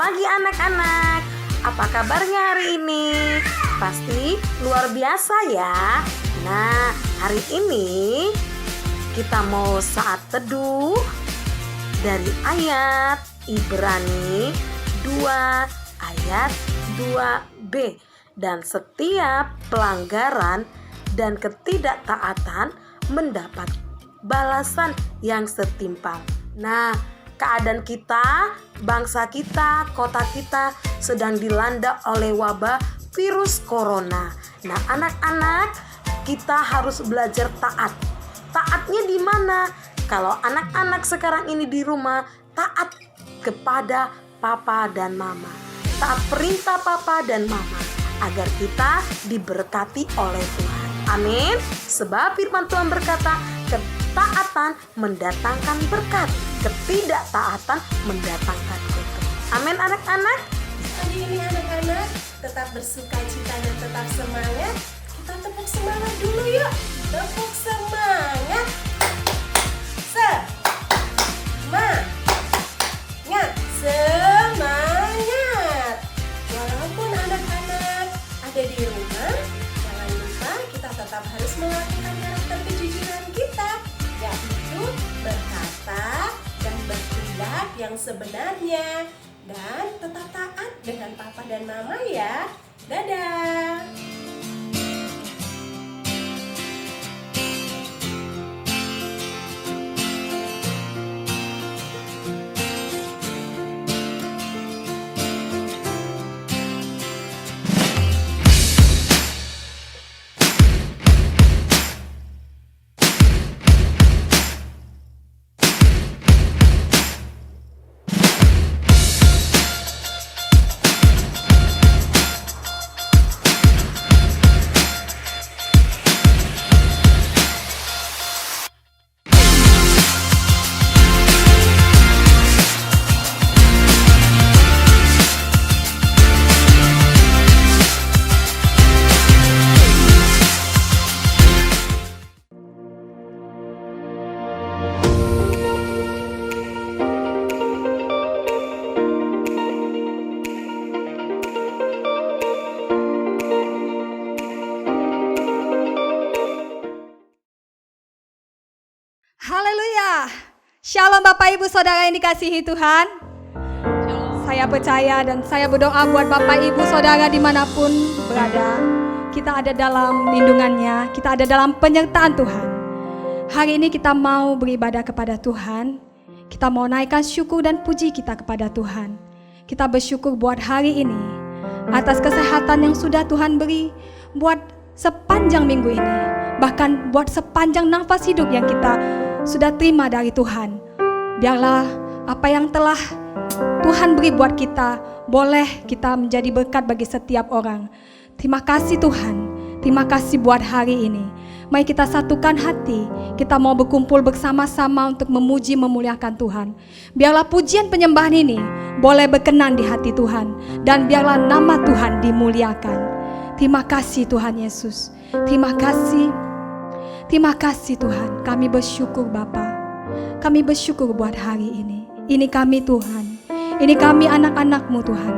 pagi anak-anak. Apa kabarnya hari ini? Pasti luar biasa ya. Nah, hari ini kita mau saat teduh dari ayat Ibrani 2 ayat 2b. Dan setiap pelanggaran dan ketidaktaatan mendapat balasan yang setimpal. Nah, keadaan kita, bangsa kita, kota kita sedang dilanda oleh wabah virus corona. Nah, anak-anak, kita harus belajar taat. Taatnya di mana? Kalau anak-anak sekarang ini di rumah, taat kepada papa dan mama. Taat perintah papa dan mama agar kita diberkati oleh Tuhan. Amin. Sebab firman Tuhan berkata, ketaatan mendatangkan berkat, ketidaktaatan mendatangkan kutuk. Amin anak-anak. Pagi ini anak-anak tetap bersuka cita dan tetap semangat. Kita tepuk semangat dulu yuk. Tepuk semangat. Semangat. Walaupun anak-anak ada di rumah, jangan lupa kita tetap harus melakukan karakter kejujuran kita, yaitu berkata dan bertindak yang sebenarnya, dan tetap taat dengan papa dan mama ya. Dadah. Haleluya. Shalom Bapak Ibu Saudara yang dikasihi Tuhan. Saya percaya dan saya berdoa buat Bapak Ibu Saudara dimanapun berada. Kita ada dalam lindungannya, kita ada dalam penyertaan Tuhan. Hari ini kita mau beribadah kepada Tuhan. Kita mau naikkan syukur dan puji kita kepada Tuhan. Kita bersyukur buat hari ini atas kesehatan yang sudah Tuhan beri, buat sepanjang minggu ini, bahkan buat sepanjang nafas hidup yang kita sudah terima dari Tuhan. Biarlah apa yang telah Tuhan beri buat kita, boleh kita menjadi berkat bagi setiap orang. Terima kasih Tuhan, terima kasih buat hari ini. Mari kita satukan hati, kita mau berkumpul bersama-sama untuk memuji memuliakan Tuhan. Biarlah pujian penyembahan ini boleh berkenan di hati Tuhan, dan biarlah nama Tuhan dimuliakan. Terima kasih Tuhan Yesus, terima kasih. Terima kasih Tuhan, kami bersyukur Bapa. Kami bersyukur buat hari ini. Ini kami Tuhan, ini kami anak-anak-Mu Tuhan.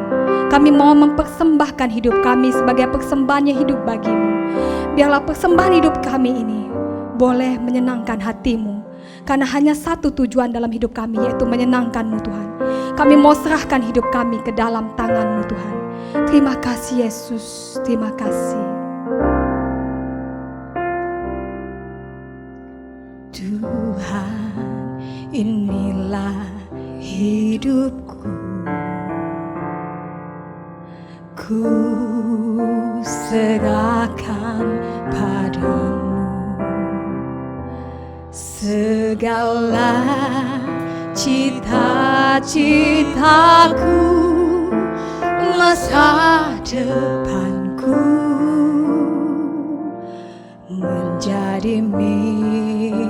Kami mau mempersembahkan hidup kami sebagai persembahan yang hidup bagi-Mu. Biarlah persembahan hidup kami ini boleh menyenangkan hati-Mu. Karena hanya satu tujuan dalam hidup kami, yaitu menyenangkan-Mu Tuhan. Kami mau serahkan hidup kami ke dalam tangan-Mu Tuhan. Terima kasih Yesus, terima kasih. Tuhan, inilah hidupku. Ku serahkan padamu segala cita-citaku, masa depanku menjadi milikmu.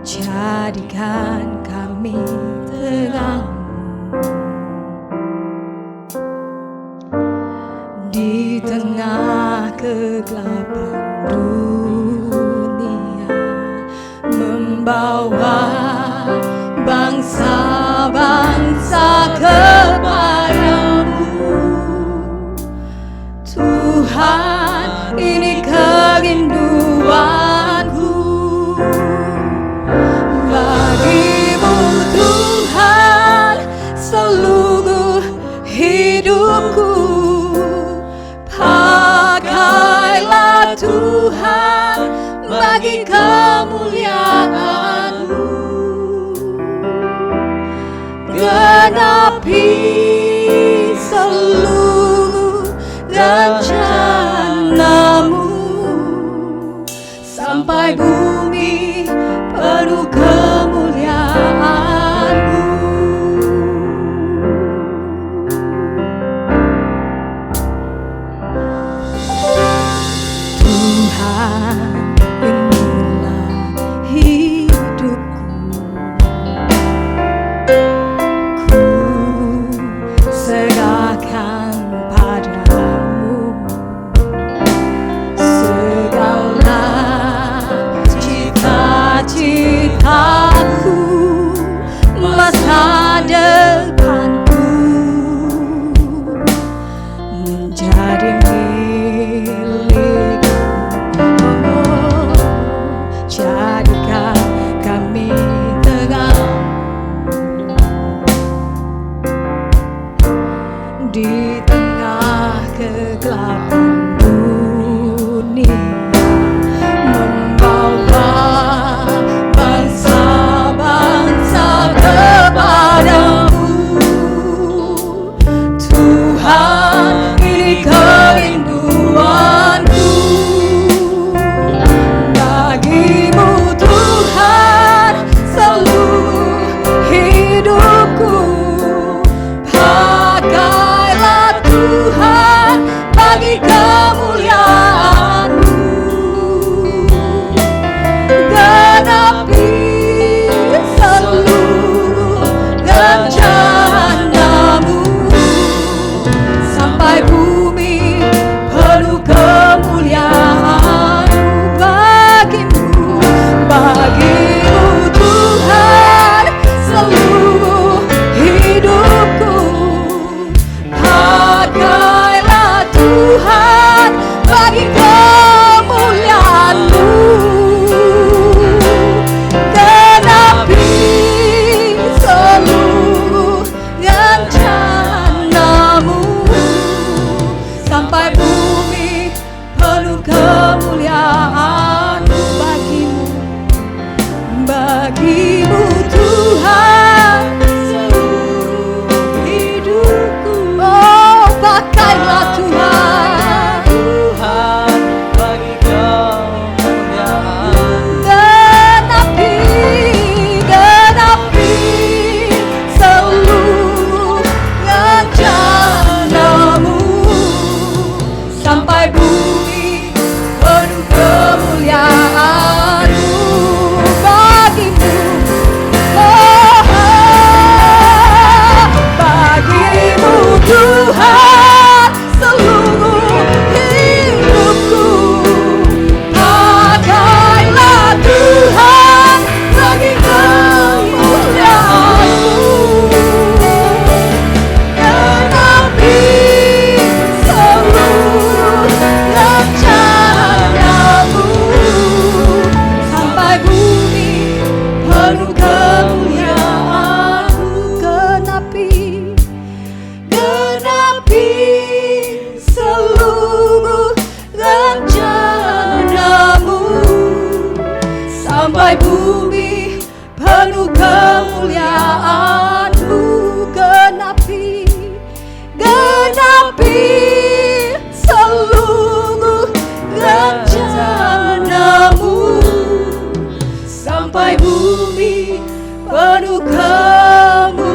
Jadikan kami terang di tengah kegelapan dunia, membawa bangsa-bangsa kepadamu. Tuhan, ini kerinduanku bagimu Tuhan, seluruh hidupku. Pakailah Tuhan bagi kemuliaan-Mu. Genapi seluruh rencana-Mu sampai bumi penuh kemuliaan-Mu. Tuhan, inilah hidupku. Ku serahkan padamu segala cita-citaku, masa depanku menjadi milikmu. Oh, jadikan kami terang di tengah kegelapan dunia, membawa bangsa-bangsa kepadamu. Tuhan, ini kerinduanku bagimu Tuhan, seluruh hidupku. Pakailah Tuhan bagi kemuliaan-Mu. Genapi seluruh rencana-Mu sampai bumi penuh kemuliaan-Mu. Bagimu Tuhan, seluruh hidupku. Pakailah Tuhan bagi kemuliaan-Mu. Genapi seluruh rencana-Mu sampai bumi penuh kemuliaan-Mu. Bagimu Tuhan, seluruh hidupku. Oh, pakailah Tuhan, Tuhan bagi kemuliaan. genapi seluruh rencana-Mu sampai bumi penuh kemuliaan-Mu. Bagimu, oh, bagimu Tuhan, seluruh hidupku. Pakailah Tuhan bagi kemuliaan-Mu. Genapi seluruh rencana-Mu sampai bumi penuh kemuliaan-Mu. Genapi seluruh rencana-Mu sampai bumi penuh kemuliaan-Mu. Genapi seluruh rencana-Mu sampai bumi penuh kemuliaan-Mu.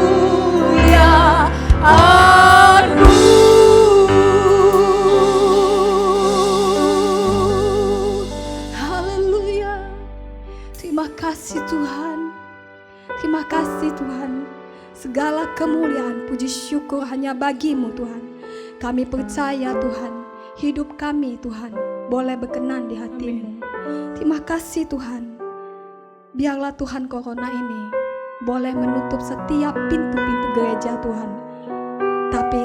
Haleluya. Terima kasih Tuhan. Terima kasih Tuhan. Segala kemuliaan, puji syukur hanya bagi-Mu Tuhan. Kami percaya Tuhan, hidup kami Tuhan boleh berkenan di hati-Mu. Terima kasih Tuhan. Biarlah Tuhan corona ini boleh menutup setiap pintu-pintu gereja Tuhan, tapi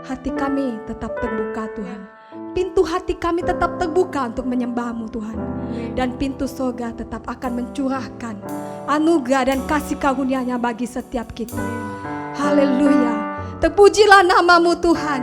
hati kami tetap terbuka Tuhan. Pintu hati kami tetap terbuka untuk menyembah-Mu Tuhan. Dan pintu surga tetap akan mencurahkan anugerah dan kasih karunia-Nya bagi setiap kita. Haleluya. Terpujilah nama-Mu Tuhan.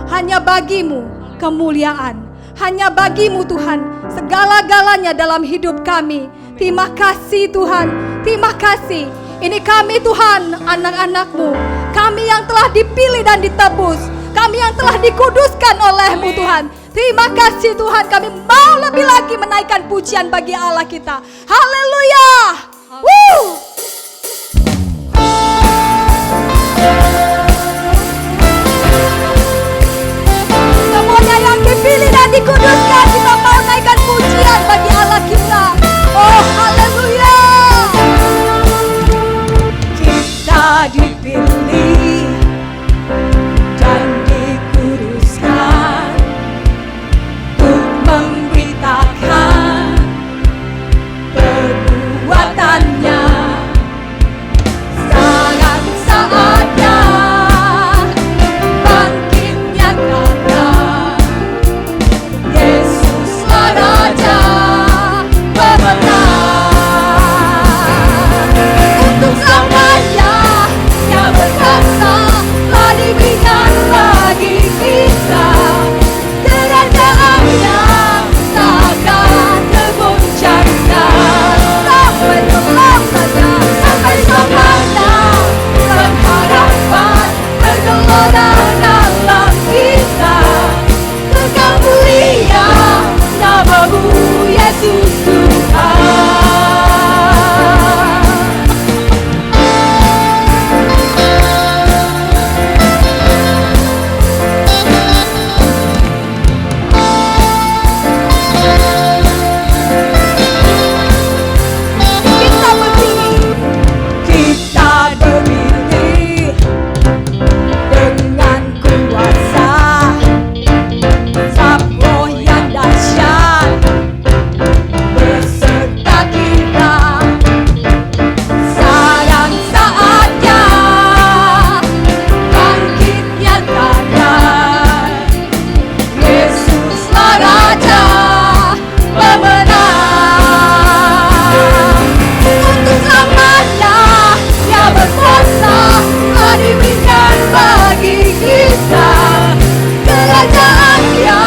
Hanya bagi-Mu kemuliaan. Hanya bagi-Mu Tuhan segala-galanya dalam hidup kami. Terima kasih Tuhan. Terima kasih. Ini kami Tuhan, anak-anak-Mu. Kami yang telah dipilih dan ditebus. Kami yang telah dikuduskan oleh-Mu Tuhan. Terima kasih Tuhan, kami mau lebih lagi menaikkan pujian bagi Allah kita. Haleluya. Woo! Semuanya yang dipilih dan dikuduskan, kita mau naikkan pujian bagi Allah kita. Oh haleluya. Kita dipilih dan dikuduskan untuk memberitakan perbuatannya. Sangat saatnya bangkit nyatakan Yesuslah Raja pemenang. Untuk selamanya Dia berkuasa, telah diberikan bagi kita. Kerajaan-Nya tak akan tergoncangkan. Sampai selamanya, sampai selamanya, pengharapan bergelora dalam kita. Kekal mulia nama-Mu Yesus Tuhan. Kita berdiri, kita berdiri dengan kuasa Zat Roh yang dahsyat beserta kita. Sekarang saatnya bangkit nyatakan Yesuslah Raja pemenang. Untuk selamanya Dia berkuasa, telah diberikan bagi kita. Kerajaan-Nya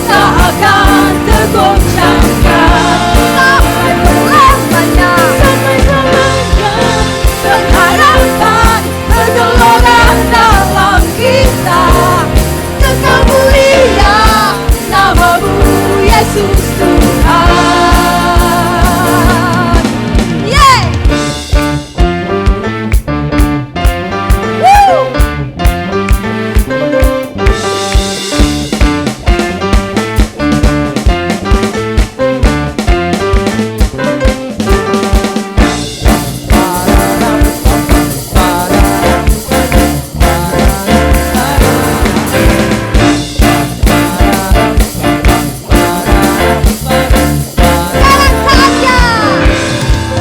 tak akan tergoncangkan. Sampai selamanya, sampai selamanya, pengharapan bergelora dalam kita. Kekal mulia nama-Mu Yesus Tuhan. Yeay! Woo!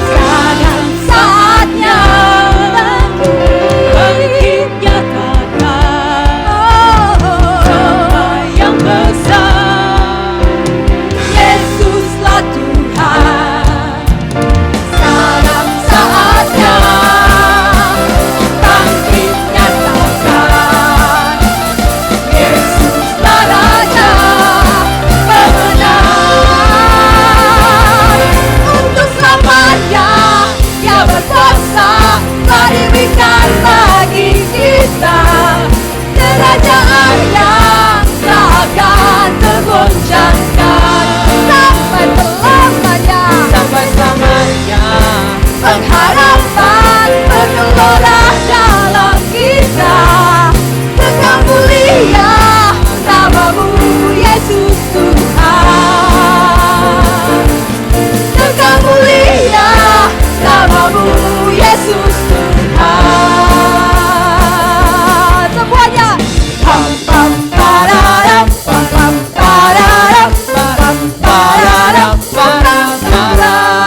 Sekarang saatnya bangkit nyatakan Nama yang besar Yesuslah Tuhan. Sekarang saatnya bangkit nyatakan Yesuslah Raja pemenang. Untuk selamanya Dia berkuasa, telah diberikan bagi kita. Kerajaan-Nya tak akan tergoncangkan. Sampai selamanya, sampai selamanya, pengharapan bergelora dalam kita. Kekal mulia nama-Mu Yesus Tuhan. Kekal mulia nama-Mu Yesus Tuhan. Semuanya. Pam pam pararam, pam pam pararam, pam pam pararam, pararam, pararam.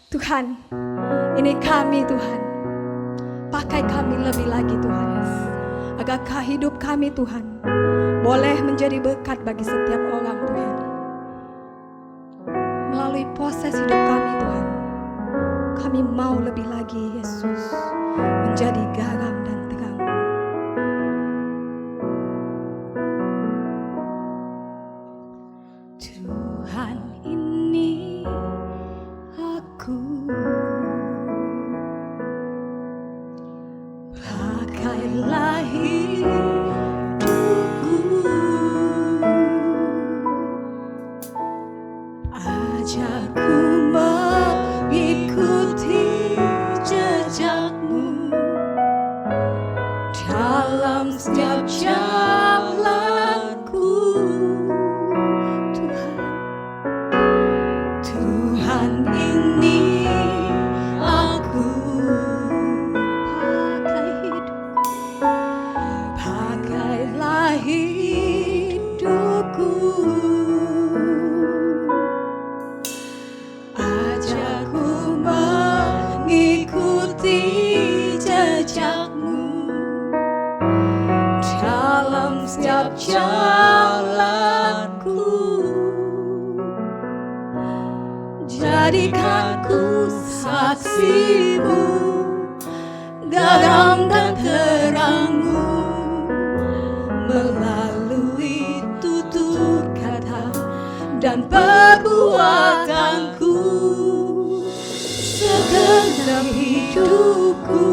Tuhan, ini kami Tuhan. Pakai kami lebih lagi Tuhan Yesus. Agar hidup kami Tuhan boleh menjadi berkat bagi setiap orang Tuhan. Melalui proses hidup kami Tuhan, kami mau lebih lagi Yesus menjadi garam dan terang. Tuhan, ini aku, pakailah hidupku, ajarku mengikuti jejakmu dalam setiap jalanku. Tuhan, ini aku, pakailah hidupku, ajarku mengikuti jejakmu dalam setiap jalanku. Jadikanku saksimu, garam dan terangmu, melalui tutur kata dan perbuatanku. Segenap hidupku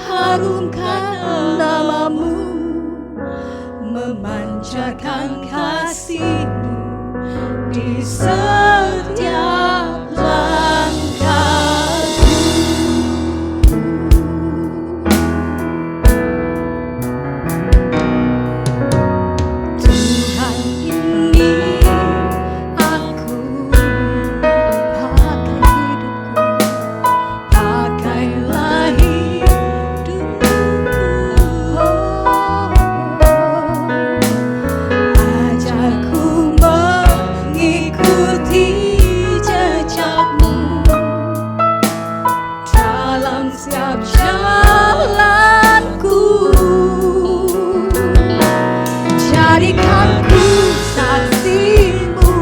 harumkan namamu, memancarkan kasihmu di setiap langkahku. Tuhan, ini aku, pakai hidupku, pakailah hidupku, ajarku mengikuti jejakmu dalam setiap jalanku. Jadikanku saksimu,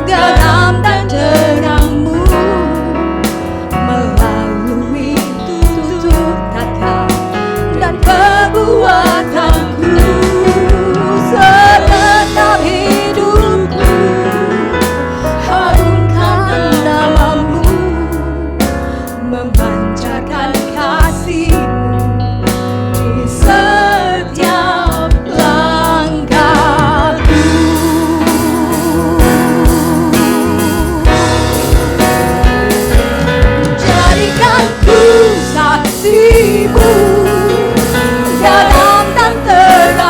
garam dan terangmu, melalui tutur kata dan perbuatanku. Segenap hidupku harumkan namamu, memancarkan kasihmu di setiap langkahku. Jadikanku saksimu,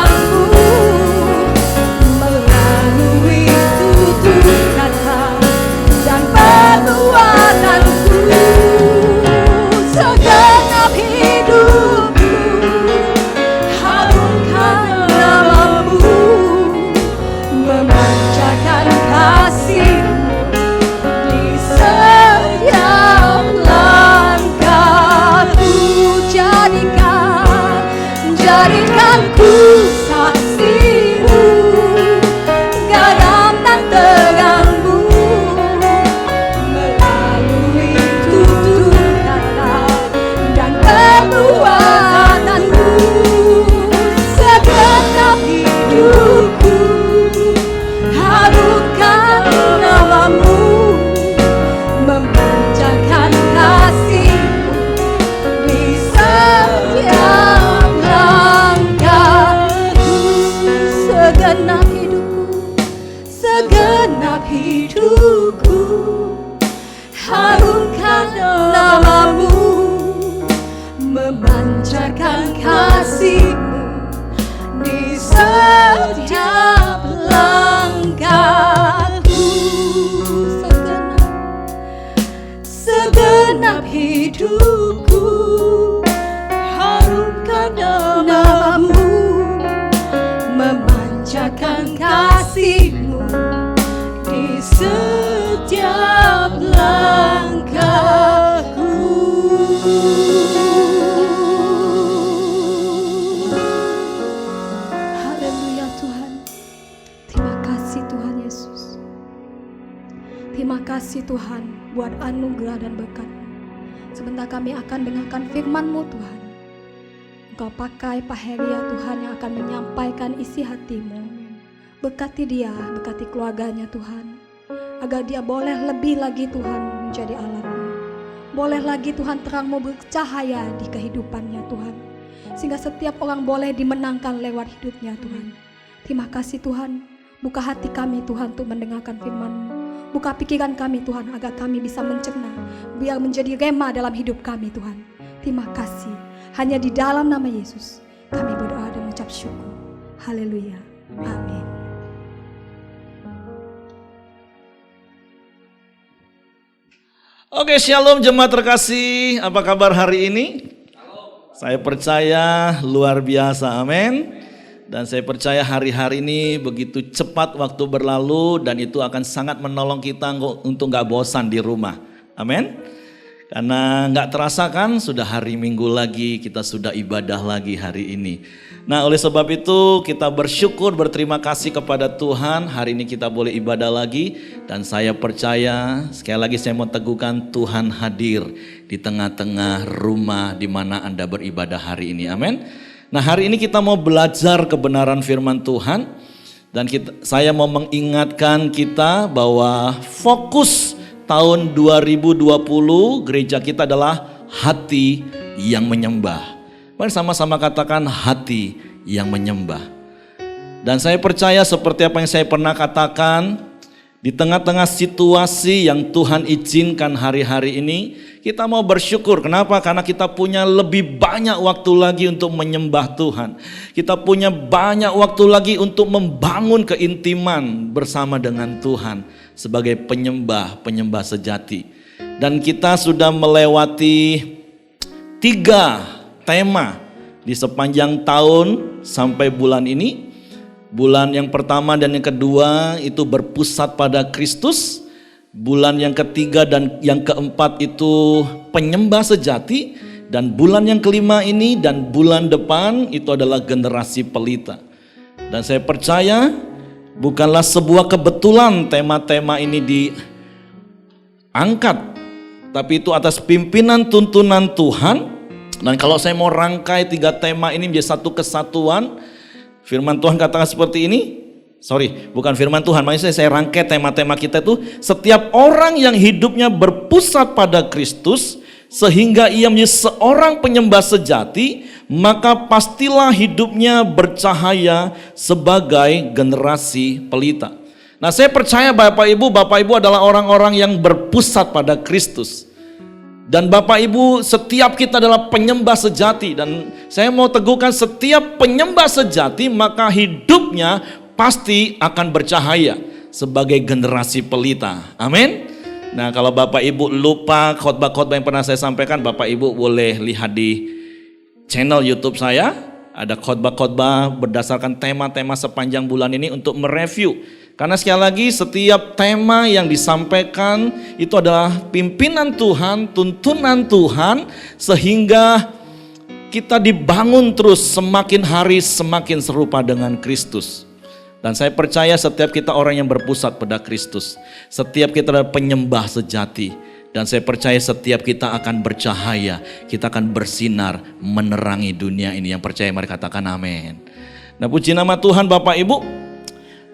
garam dan terangmu, melalui tutur kata dan perbuatanku. Segenap hidupku harumkan namamu, memancarkan kasihmu di setiap langkahku. Jadikanku saksimu, garam dan terangmu, melalui tutur kata dan perbuatanmu. Segenap hidupku harumkan namamu, memancarkan kasihmu di setiap langkahku. Terima kasih Tuhan buat anugerah dan berkat-Mu. Sebentar kami akan dengarkan firman-Mu Tuhan. Engkau pakai Pak Heri ya Tuhan yang akan menyampaikan isi hati-Mu. Berkati dia, berkati keluarganya Tuhan. Agar dia boleh lebih lagi Tuhan menjadi alat-Mu. Boleh lagi Tuhan terang-Mu bercahaya di kehidupannya Tuhan. Sehingga setiap orang boleh dimenangkan lewat hidupnya Tuhan. Terima kasih Tuhan. Buka hati kami Tuhan untuk mendengarkan firman-Mu. Buka pikiran kami Tuhan agar kami bisa mencerna. Biar menjadi rema dalam hidup kami Tuhan. Terima kasih. Hanya di dalam nama Yesus kami berdoa dan mengucap syukur. Haleluya. Amin. Oke, shalom jemaat terkasih. Apa kabar hari ini? Saya percaya luar biasa, amin. Dan saya percaya hari-hari ini begitu cepat waktu berlalu dan itu akan sangat menolong kita untuk gak bosan di rumah, amin. Karena gak terasa kan sudah hari Minggu lagi, kita sudah ibadah lagi hari ini. Nah oleh sebab itu kita bersyukur, berterima kasih kepada Tuhan. Hari ini kita boleh ibadah lagi. Dan saya percaya, sekali lagi saya mau teguhkan, Tuhan hadir di tengah-tengah rumah di mana Anda beribadah hari ini, amin. Nah hari ini kita mau belajar kebenaran firman Tuhan. Dan saya mau mengingatkan kita bahwa fokus tahun 2020 gereja kita adalah hati yang menyembah. Mari sama-sama katakan hati yang menyembah. Dan saya percaya seperti apa yang saya pernah katakan, di tengah-tengah situasi yang Tuhan izinkan hari-hari ini, kita mau bersyukur. Kenapa? Karena kita punya lebih banyak waktu lagi untuk menyembah Tuhan. Kita punya banyak waktu lagi untuk membangun keintiman bersama dengan Tuhan sebagai penyembah sejati. Dan kita sudah melewati 3 tema di sepanjang tahun sampai bulan ini. Bulan yang pertama dan yang kedua itu berpusat pada Kristus. Bulan yang ketiga dan yang keempat itu penyembah sejati. Dan bulan yang kelima ini dan bulan depan itu adalah generasi pelita. Dan saya percaya bukanlah sebuah kebetulan tema-tema ini diangkat, tapi itu atas pimpinan tuntunan Tuhan. Dan kalau saya mau rangkai 3 tema ini menjadi satu kesatuan, firman Tuhan katakan seperti ini. Bukan firman Tuhan, maksudnya saya rangkai tema-tema kita itu, setiap orang yang hidupnya berpusat pada Kristus sehingga ia menjadi seorang penyembah sejati, maka pastilah hidupnya bercahaya sebagai generasi pelita. Nah, saya percaya Bapak Ibu adalah orang-orang yang berpusat pada Kristus. Dan Bapak Ibu, setiap kita adalah penyembah sejati. Dan saya mau teguhkan, setiap penyembah sejati maka hidupnya pasti akan bercahaya sebagai generasi pelita. Amin. Nah kalau Bapak Ibu lupa khotbah-khotbah yang pernah saya sampaikan, Bapak Ibu boleh lihat di channel YouTube saya. Ada khotbah-khotbah berdasarkan tema-tema sepanjang bulan ini untuk mereview. Karena sekali lagi setiap tema yang disampaikan itu adalah pimpinan Tuhan, tuntunan Tuhan, sehingga kita dibangun terus semakin hari semakin serupa dengan Kristus. Dan saya percaya setiap kita orang yang berpusat pada Kristus, setiap kita adalah penyembah sejati. Dan saya percaya setiap kita akan bercahaya, kita akan bersinar menerangi dunia ini. Yang percaya mari katakan amin. Nah puji nama Tuhan Bapak Ibu.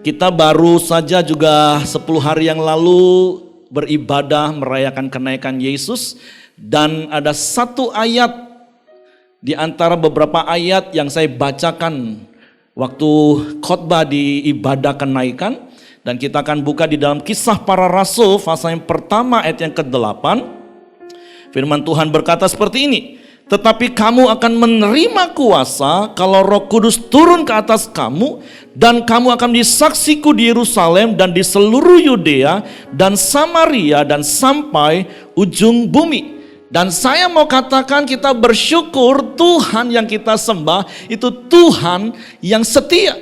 Kita baru saja juga 10 hari yang lalu beribadah merayakan kenaikan Yesus. Dan ada satu ayat di antara beberapa ayat yang saya bacakan waktu khotbah di ibadah kenaikan. Dan kita akan buka di dalam Kisah Para Rasul pasal yang pertama ayat yang ke-8. Firman Tuhan berkata seperti ini. Tetapi kamu akan menerima kuasa kalau Roh Kudus turun ke atas kamu, dan kamu akan menjadi saksiku di Yerusalem dan di seluruh Yudea dan Samaria dan sampai ujung bumi. Dan saya mau katakan kita bersyukur Tuhan yang kita sembah itu Tuhan yang setia.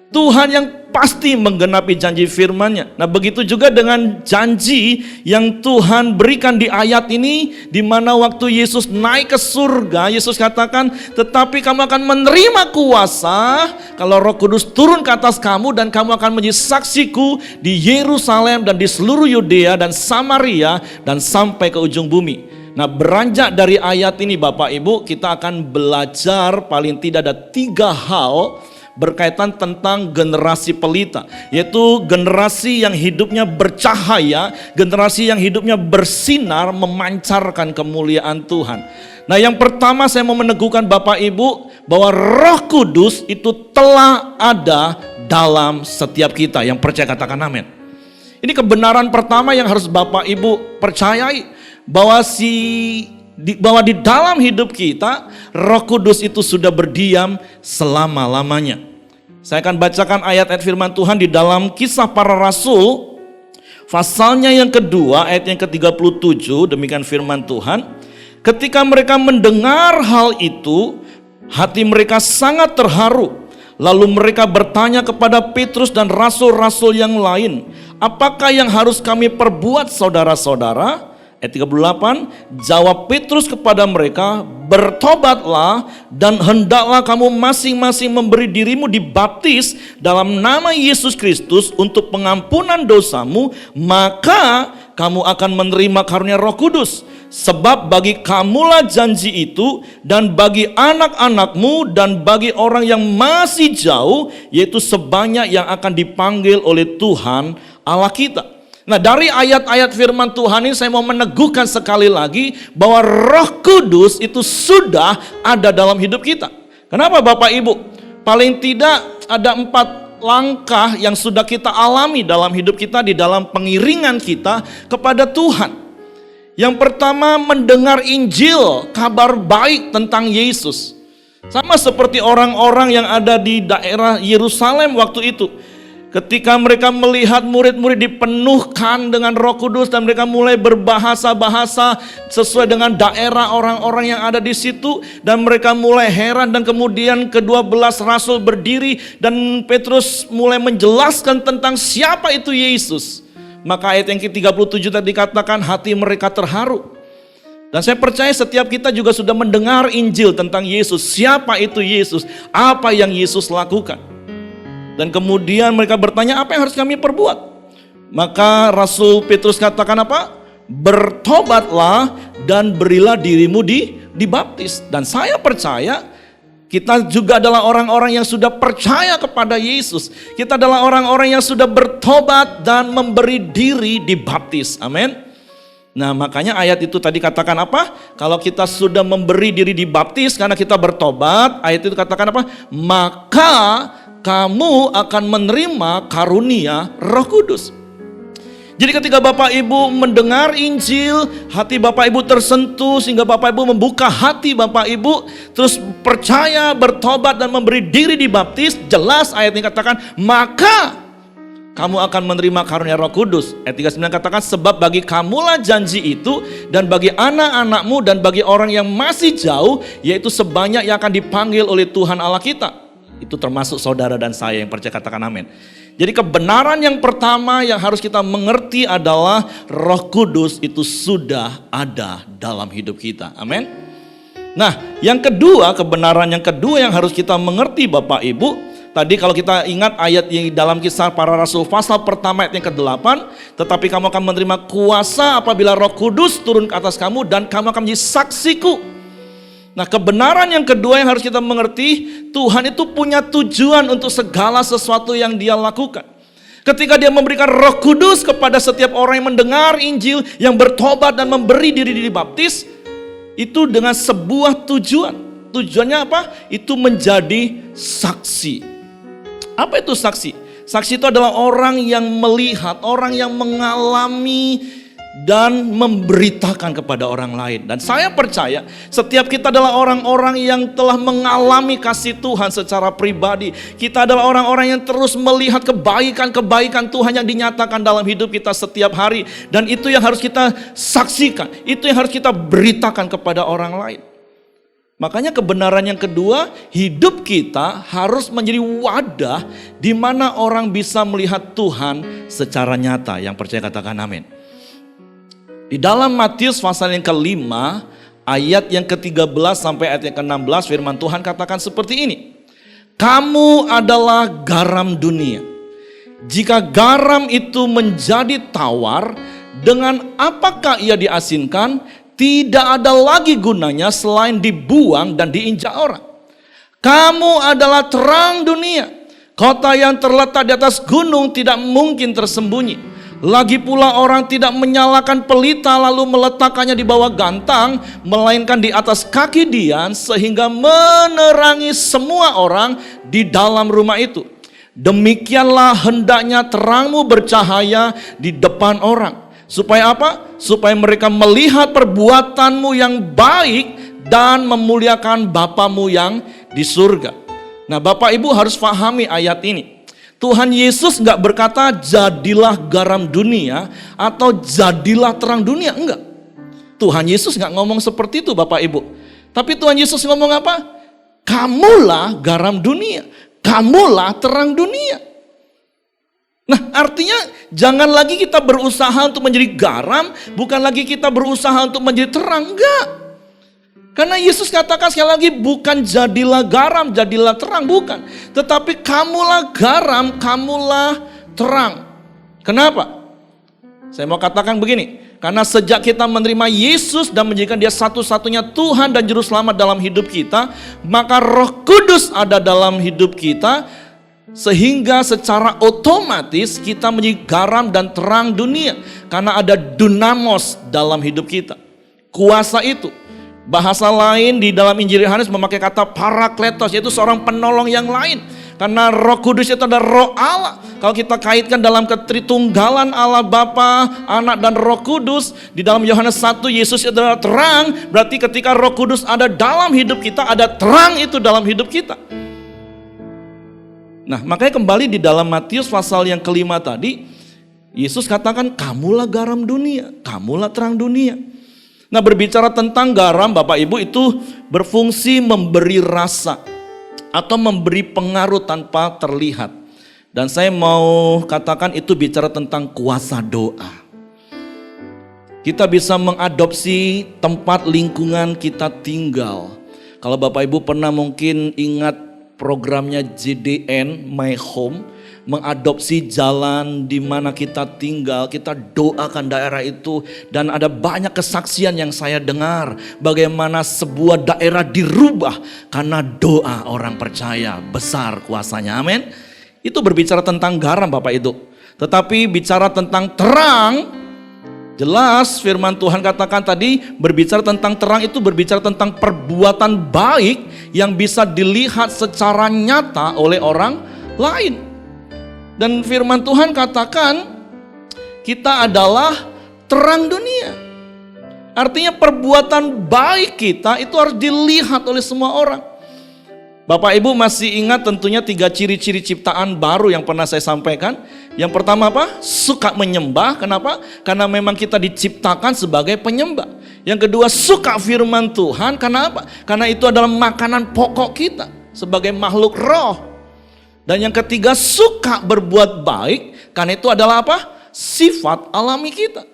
Tuhan yang pasti menggenapi janji firman-Nya. Nah, begitu juga dengan janji yang Tuhan berikan di ayat ini, di mana waktu Yesus naik ke surga, Yesus katakan, tetapi kamu akan menerima kuasa kalau Roh Kudus turun ke atas kamu, dan kamu akan menjadi saksiku di Yerusalem dan di seluruh Yudea dan Samaria dan sampai ke ujung bumi. Nah, beranjak dari ayat ini Bapak Ibu, kita akan belajar paling tidak ada 3 hal berkaitan tentang generasi pelita, yaitu generasi yang hidupnya bercahaya, generasi yang hidupnya bersinar, memancarkan kemuliaan Tuhan. Nah, yang pertama saya mau meneguhkan Bapak Ibu bahwa Roh Kudus itu telah ada dalam setiap kita. Yang percaya katakan amin. Ini kebenaran pertama yang harus Bapak Ibu percayai, bahwa bahwa di dalam hidup kita Roh Kudus itu sudah berdiam selama-lamanya. Saya akan bacakan ayat-ayat firman Tuhan di dalam Kisah Para Rasul pasalnya yang kedua ayat yang ke-37. Demikian firman Tuhan. Ketika mereka mendengar hal itu, hati mereka sangat terharu. Lalu mereka bertanya kepada Petrus dan rasul-rasul yang lain, apakah yang harus kami perbuat saudara-saudara? Ayat 38, jawab Petrus kepada mereka, bertobatlah dan hendaklah kamu masing-masing memberi dirimu dibaptis dalam nama Yesus Kristus untuk pengampunan dosamu, maka kamu akan menerima karunia Roh Kudus. Sebab bagi kamulah janji itu, dan bagi anak-anakmu, dan bagi orang yang masih jauh, yaitu sebanyak yang akan dipanggil oleh Tuhan Allah kita. Nah, dari ayat-ayat firman Tuhan ini saya mau meneguhkan sekali lagi bahwa Roh Kudus itu sudah ada dalam hidup kita. Kenapa Bapak Ibu? Paling tidak ada 4 langkah yang sudah kita alami dalam hidup kita, di dalam pengiringan kita kepada Tuhan. Yang pertama, mendengar Injil, kabar baik tentang Yesus. Sama seperti orang-orang yang ada di daerah Yerusalem waktu itu. Ketika mereka melihat murid-murid dipenuhkan dengan Roh Kudus dan mereka mulai berbahasa-bahasa sesuai dengan daerah orang-orang yang ada di situ, dan mereka mulai heran, dan kemudian ke-12 rasul berdiri dan Petrus mulai menjelaskan tentang siapa itu Yesus. Maka ayat yang ke-37 tadi katakan hati mereka terharu. Dan saya percaya setiap kita juga sudah mendengar Injil tentang Yesus, siapa itu Yesus, apa yang Yesus lakukan. Dan kemudian mereka bertanya, apa yang harus kami perbuat? Maka Rasul Petrus katakan apa? Bertobatlah dan berilah dirimu dibaptis. Dan saya percaya kita juga adalah orang-orang yang sudah percaya kepada Yesus. Kita adalah orang-orang yang sudah bertobat dan memberi diri dibaptis. Amin. Nah, makanya ayat itu tadi katakan apa? Kalau kita sudah memberi diri dibaptis karena kita bertobat, ayat itu katakan apa? Maka kamu akan menerima karunia Roh Kudus. Jadi ketika Bapak Ibu mendengar Injil, hati Bapak Ibu tersentuh sehingga Bapak Ibu membuka hati Bapak Ibu, terus percaya, bertobat dan memberi diri dibaptis, jelas ayat ini katakan, maka kamu akan menerima karunia Roh Kudus. Ayat 39 katakan, sebab bagi kamulah janji itu, dan bagi anak-anakmu, dan bagi orang yang masih jauh, yaitu sebanyak yang akan dipanggil oleh Tuhan Allah kita. Itu termasuk saudara dan saya yang percaya, katakan amin. Jadi kebenaran yang pertama yang harus kita mengerti adalah Roh Kudus itu sudah ada dalam hidup kita. Amin. Nah, yang kedua, kebenaran yang kedua yang harus kita mengerti Bapak Ibu. Tadi kalau kita ingat ayat yang dalam Kisah Para Rasul pasal pertama ayat yang ke-8, tetapi kamu akan menerima kuasa apabila Roh Kudus turun ke atas kamu, dan kamu akan menjadi saksiku. Nah, kebenaran yang kedua yang harus kita mengerti, Tuhan itu punya tujuan untuk segala sesuatu yang Dia lakukan. Ketika Dia memberikan Roh Kudus kepada setiap orang yang mendengar Injil, yang bertobat dan memberi diri dibaptis, itu dengan sebuah tujuan. Tujuannya apa? Itu menjadi saksi. Apa itu saksi? Saksi itu adalah orang yang melihat, orang yang mengalami dan memberitakan kepada orang lain. Dan saya percaya setiap kita adalah orang-orang yang telah mengalami kasih Tuhan secara pribadi. Kita adalah orang-orang yang terus melihat kebaikan-kebaikan Tuhan yang dinyatakan dalam hidup kita setiap hari. Dan itu yang harus kita saksikan, itu yang harus kita beritakan kepada orang lain. Makanya kebenaran yang kedua, hidup kita harus menjadi wadah di mana orang bisa melihat Tuhan secara nyata. Yang percaya katakan amin. Di dalam Matius pasal yang kelima, ayat yang ke-13 sampai ayat yang ke-16, firman Tuhan katakan seperti ini. Kamu adalah garam dunia. Jika garam itu menjadi tawar, dengan apakah ia diasinkan? Tidak ada lagi gunanya selain dibuang dan diinjak orang. Kamu adalah terang dunia. Kota yang terletak di atas gunung tidak mungkin tersembunyi. Lagi pula orang tidak menyalakan pelita lalu meletakkannya di bawah gantang, melainkan di atas kaki dian sehingga menerangi semua orang di dalam rumah itu. Demikianlah hendaknya terangmu bercahaya di depan orang. Supaya apa? Supaya mereka melihat perbuatanmu yang baik dan memuliakan Bapamu yang di surga. Nah, Bapak Ibu harus pahami ayat ini. Tuhan Yesus nggak berkata jadilah garam dunia atau jadilah terang dunia, enggak. Tuhan Yesus nggak ngomong seperti itu Bapak Ibu. Tapi Tuhan Yesus ngomong apa? Kamulah garam dunia, kamulah terang dunia. Nah, artinya jangan lagi kita berusaha untuk menjadi garam, bukan lagi kita berusaha untuk menjadi terang, enggak. Karena Yesus katakan sekali lagi, bukan jadilah garam, jadilah terang, bukan. Tetapi kamulah garam, kamulah terang. Kenapa? Saya mau katakan begini, karena sejak kita menerima Yesus dan menjadikan dia satu-satunya Tuhan dan Juru Selamat dalam hidup kita, maka Roh Kudus ada dalam hidup kita, sehingga secara otomatis kita menjadi garam dan terang dunia. Karena ada dunamos dalam hidup kita. Kuasa itu. Bahasa lain di dalam Injil Yohanes memakai kata parakletos, yaitu seorang penolong yang lain. Karena Roh Kudus itu adalah Roh Allah. Kalau kita kaitkan dalam ketritunggalan Allah Bapa, Anak dan Roh Kudus, di dalam Yohanes 1 Yesus adalah terang. Berarti ketika Roh Kudus ada dalam hidup kita, ada terang itu dalam hidup kita. Nah, makanya kembali di dalam Matius pasal yang kelima tadi, Yesus katakan kamulah garam dunia, kamulah terang dunia. Nah, berbicara tentang garam Bapak Ibu itu berfungsi memberi rasa atau memberi pengaruh tanpa terlihat. Dan saya mau katakan itu bicara tentang kuasa doa. Kita bisa mengadopsi tempat lingkungan kita tinggal. Kalau Bapak Ibu pernah mungkin ingat programnya JDN My Home, mengadopsi jalan di mana kita tinggal, kita doakan daerah itu, dan ada banyak kesaksian yang saya dengar bagaimana sebuah daerah dirubah karena doa orang percaya, besar kuasanya, amin. Itu berbicara tentang garam Bapak itu. Tetapi bicara tentang terang, jelas firman Tuhan katakan tadi, berbicara tentang terang itu berbicara tentang perbuatan baik yang bisa dilihat secara nyata oleh orang lain. Dan firman Tuhan katakan kita adalah terang dunia. Artinya perbuatan baik kita itu harus dilihat oleh semua orang. Bapak Ibu masih ingat tentunya 3 ciri-ciri ciptaan baru yang pernah saya sampaikan. Yang pertama apa? Suka menyembah. Kenapa? Karena memang kita diciptakan sebagai penyembah. Yang kedua, suka firman Tuhan. Karena apa? Karena itu adalah makanan pokok kita sebagai makhluk roh. Dan yang ketiga, suka berbuat baik. Karena itu adalah apa? Sifat alami kita.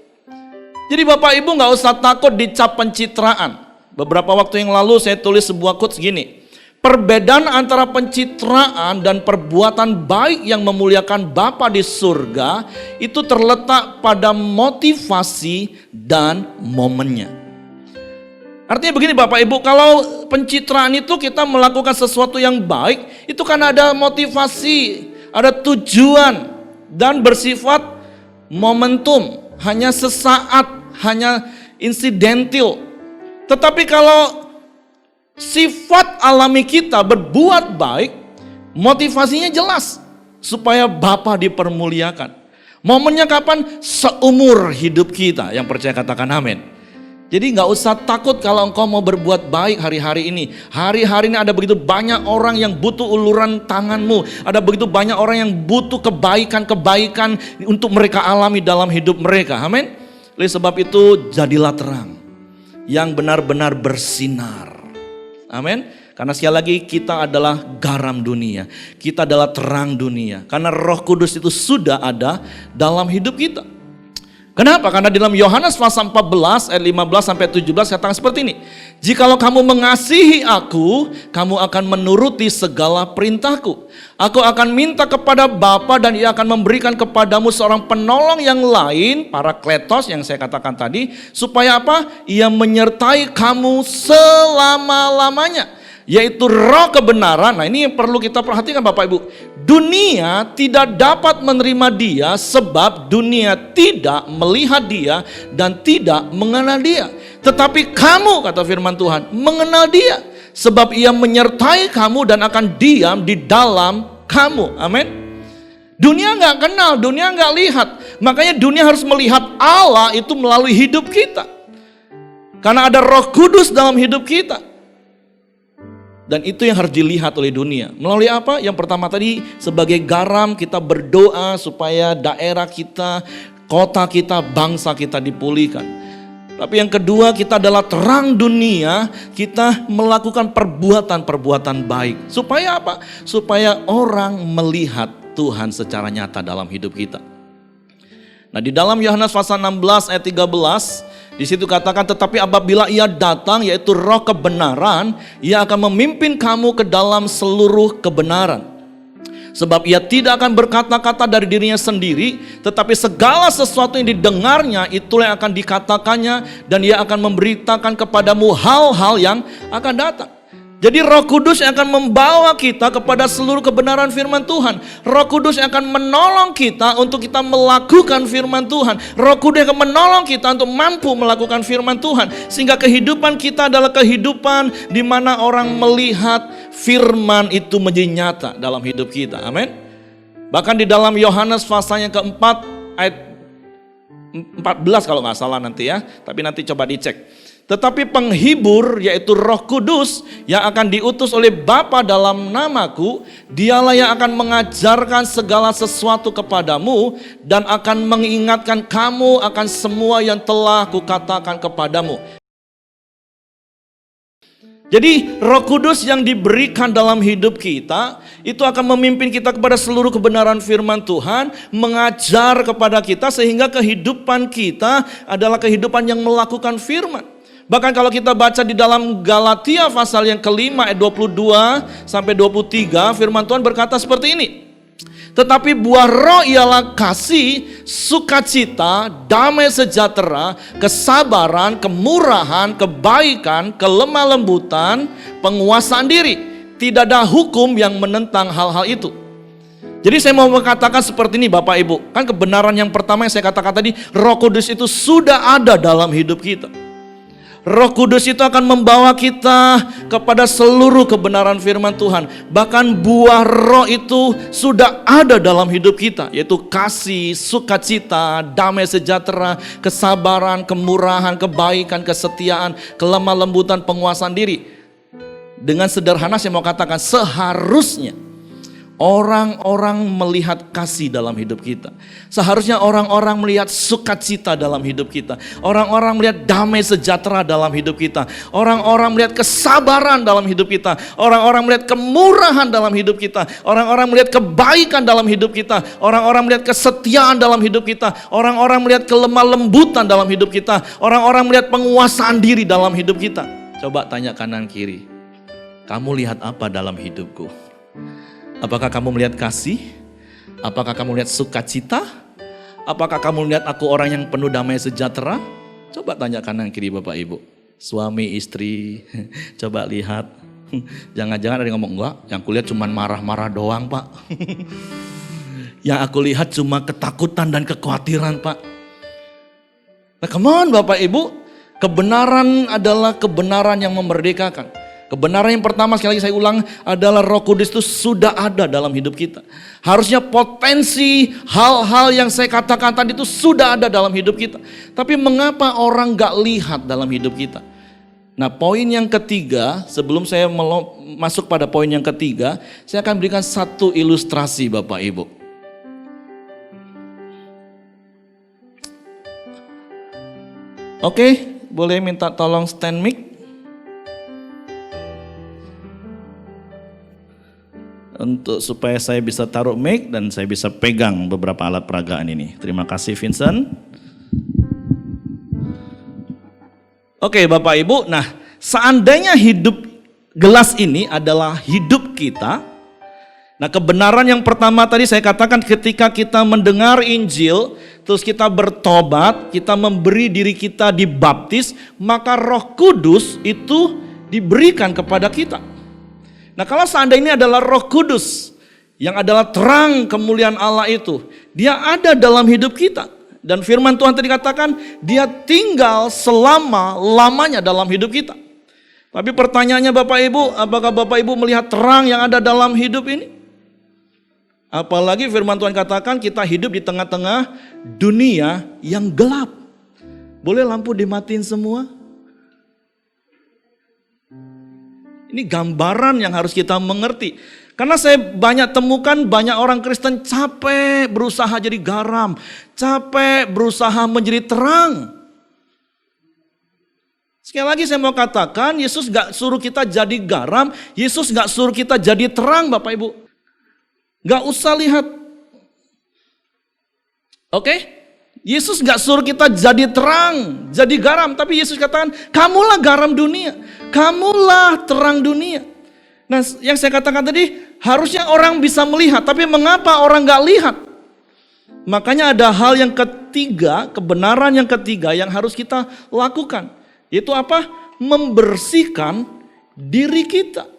Jadi Bapak Ibu gak usah takut dicap pencitraan. Beberapa waktu yang lalu saya tulis sebuah quotes gini. Perbedaan antara pencitraan dan perbuatan baik yang memuliakan Bapa di surga itu terletak pada motivasi dan momennya. Artinya begini Bapak Ibu, kalau pencitraan itu kita melakukan sesuatu yang baik, itu kan ada motivasi, ada tujuan dan bersifat momentum, hanya sesaat, hanya insidental. Tetapi kalau sifat alami kita berbuat baik, motivasinya jelas supaya Bapa dipermuliakan. Momennya kapan? Seumur hidup kita. Yang percaya katakan amin. Jadi gak usah takut kalau engkau mau berbuat baik hari-hari ini. Hari-hari ini ada begitu banyak orang yang butuh uluran tanganmu. Ada begitu banyak orang yang butuh kebaikan-kebaikan untuk mereka alami dalam hidup mereka. Amin. Oleh sebab itu jadilah terang yang benar-benar bersinar. Amin. Karena sekali lagi kita adalah garam dunia. Kita adalah terang dunia. Karena Roh Kudus itu sudah ada dalam hidup kita. Kenapa? Karena di dalam Yohanes pasal 14 ayat 15 sampai 17 katakan seperti ini. Jikalau kamu mengasihi aku, kamu akan menuruti segala perintahku. Aku akan minta kepada Bapa dan ia akan memberikan kepadamu seorang penolong yang lain, Parakletos yang saya katakan tadi. Supaya apa? Ia menyertai kamu selama-lamanya. Yaitu roh kebenaran. Nah ini yang perlu kita perhatikan Bapak Ibu. Dunia tidak dapat menerima dia sebab dunia tidak melihat dia dan tidak mengenal dia. Tetapi kamu, kata firman Tuhan, mengenal dia. Sebab ia menyertai kamu dan akan diam di dalam kamu. Amin. Dunia nggak kenal, dunia nggak lihat. Makanya dunia harus melihat Allah itu melalui hidup kita. Karena ada Roh Kudus dalam hidup kita. Dan itu yang harus dilihat oleh dunia. Melalui apa? Yang pertama tadi, sebagai garam kita berdoa supaya daerah kita, kota kita, bangsa kita dipulihkan. Tapi yang kedua, kita adalah terang dunia, kita melakukan perbuatan-perbuatan baik. Supaya apa? Supaya orang melihat Tuhan secara nyata dalam hidup kita. Nah di dalam Yohanes pasal 16 ayat 13, di situ katakan, tetapi apabila ia datang, yaitu roh kebenaran, ia akan memimpin kamu ke dalam seluruh kebenaran. Sebab ia tidak akan berkata-kata dari dirinya sendiri, tetapi segala sesuatu yang didengarnya, itulah yang akan dikatakannya, dan ia akan memberitakan kepadamu hal-hal yang akan datang. Jadi Roh Kudus yang akan membawa kita kepada seluruh kebenaran firman Tuhan. Roh Kudus yang akan menolong kita untuk kita melakukan firman Tuhan. Roh Kudus yang akan menolong kita untuk mampu melakukan firman Tuhan. Sehingga kehidupan kita adalah kehidupan di mana orang melihat firman itu menjadi nyata dalam hidup kita. Amin. Bahkan di dalam Yohanes pasal yang keempat ayat 14 kalau nggak salah nanti ya. Tapi nanti coba dicek. Tetapi penghibur yaitu Roh Kudus yang akan diutus oleh Bapa dalam namaku, dialah yang akan mengajarkan segala sesuatu kepadamu dan akan mengingatkan kamu akan semua yang telah kukatakan kepadamu. Jadi Roh Kudus yang diberikan dalam hidup kita itu akan memimpin kita kepada seluruh kebenaran firman Tuhan, mengajar kepada kita sehingga kehidupan kita adalah kehidupan yang melakukan firman. Bahkan kalau kita baca di dalam Galatia pasal yang kelima ayat 22 sampai 23, firman Tuhan berkata seperti ini. Tetapi buah roh ialah kasih, sukacita, damai sejahtera, kesabaran, kemurahan, kebaikan, kelemah lembutan, penguasaan diri. Tidak ada hukum yang menentang hal-hal itu. Jadi saya mau mengatakan seperti ini Bapak Ibu. Kan kebenaran yang pertama yang saya katakan tadi, Roh Kudus itu sudah ada dalam hidup kita. Roh Kudus itu akan membawa kita kepada seluruh kebenaran firman Tuhan. Bahkan buah roh itu sudah ada dalam hidup kita. Yaitu kasih, sukacita, damai sejahtera, kesabaran, kemurahan, kebaikan, kesetiaan, kelemah lembutan, penguasaan diri. Dengan sederhana saya mau katakan seharusnya orang-orang melihat kasih dalam hidup kita. Seharusnya orang-orang melihat sukacita dalam hidup kita. Orang-orang melihat damai sejahtera dalam hidup kita. Orang-orang melihat kesabaran dalam hidup kita. Orang-orang melihat kemurahan dalam hidup kita. Orang-orang melihat kebaikan dalam hidup kita. Orang-orang melihat kesetiaan dalam hidup kita. Orang-orang melihat kelemah lembutan dalam hidup kita. Orang-orang melihat penguasaan diri dalam hidup kita. Coba tanya kanan kiri. Kamu lihat apa dalam hidupku? Apakah kamu melihat kasih? Apakah kamu melihat sukacita? Apakah kamu melihat aku orang yang penuh damai sejahtera? Coba tanya kanan kiri Bapak Ibu. Suami, istri, coba lihat. Jangan-jangan ada yang ngomong, enggak, yang kulihat cuma marah-marah doang Pak. Yang aku lihat cuma ketakutan dan kekhawatiran Pak. Nah come on Bapak Ibu, kebenaran adalah kebenaran yang memerdekakan. Kebenaran yang pertama sekali lagi saya ulang adalah Roh Kudus itu sudah ada dalam hidup kita. Harusnya potensi hal-hal yang saya katakan tadi itu sudah ada dalam hidup kita. Tapi mengapa orang gak lihat dalam hidup kita? Nah poin yang ketiga, sebelum saya masuk pada poin yang ketiga, saya akan berikan satu ilustrasi Bapak Ibu. Oke, boleh minta tolong stand mic. untuk supaya saya bisa taruh mic dan saya bisa pegang beberapa alat peragaan ini. Terima kasih Vincent. Oke Bapak Ibu, nah seandainya hidup gelas ini adalah hidup kita. Nah kebenaran yang pertama tadi saya katakan ketika kita mendengar Injil, terus kita bertobat, kita memberi diri kita dibaptis, maka Roh Kudus itu diberikan kepada kita. Nah kalau seandainya ini adalah Roh Kudus yang adalah terang kemuliaan Allah itu, dia ada dalam hidup kita. Dan firman Tuhan tadi katakan dia tinggal selama-lamanya dalam hidup kita. Tapi pertanyaannya Bapak Ibu, apakah Bapak Ibu melihat terang yang ada dalam hidup ini? Apalagi firman Tuhan katakan kita hidup di tengah-tengah dunia yang gelap. Boleh lampu dimatiin semua? Ini gambaran yang harus kita mengerti. Karena saya banyak temukan banyak orang Kristen capek berusaha jadi garam. Capek berusaha menjadi terang. Sekali lagi saya mau katakan Yesus gak suruh kita jadi garam. Yesus gak suruh kita jadi terang Bapak Ibu. Gak usah lihat. Oke? Yesus gak suruh kita jadi terang, jadi garam. Tapi Yesus katakan, kamulah garam dunia. Kamulah terang dunia. Nah yang saya katakan tadi, harusnya orang bisa melihat. Tapi mengapa orang gak lihat? Makanya ada hal yang ketiga, kebenaran yang ketiga yang harus kita lakukan. Yaitu apa? Membersihkan diri kita.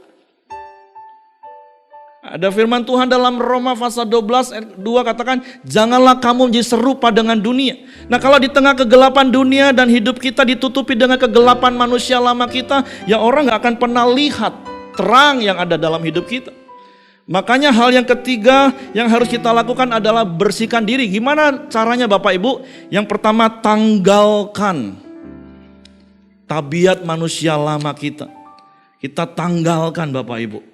Ada firman Tuhan dalam Roma pasal 12 ayat 2 katakan, janganlah kamu menjadi serupa dengan dunia. Nah kalau di tengah kegelapan dunia dan hidup kita ditutupi dengan kegelapan manusia lama kita, ya orang gak akan pernah lihat terang yang ada dalam hidup kita. Makanya hal yang ketiga yang harus kita lakukan adalah bersihkan diri. Gimana caranya Bapak Ibu? Yang pertama, tanggalkan tabiat manusia lama kita. Kita tanggalkan Bapak Ibu.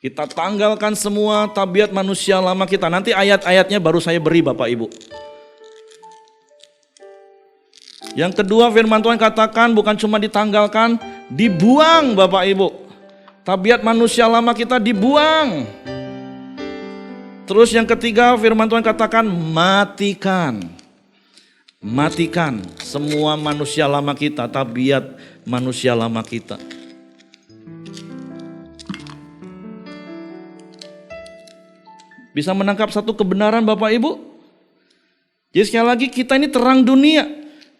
Kita tanggalkan semua tabiat manusia lama kita. Nanti ayat-ayatnya baru saya beri Bapak Ibu. Yang kedua firman Tuhan katakan bukan cuma ditanggalkan, dibuang Bapak Ibu. Tabiat manusia lama kita dibuang. Terus yang ketiga firman Tuhan katakan matikan. Matikan semua manusia lama kita, tabiat manusia lama kita. Bisa menangkap satu kebenaran Bapak Ibu? Jadi sekali lagi kita ini terang dunia.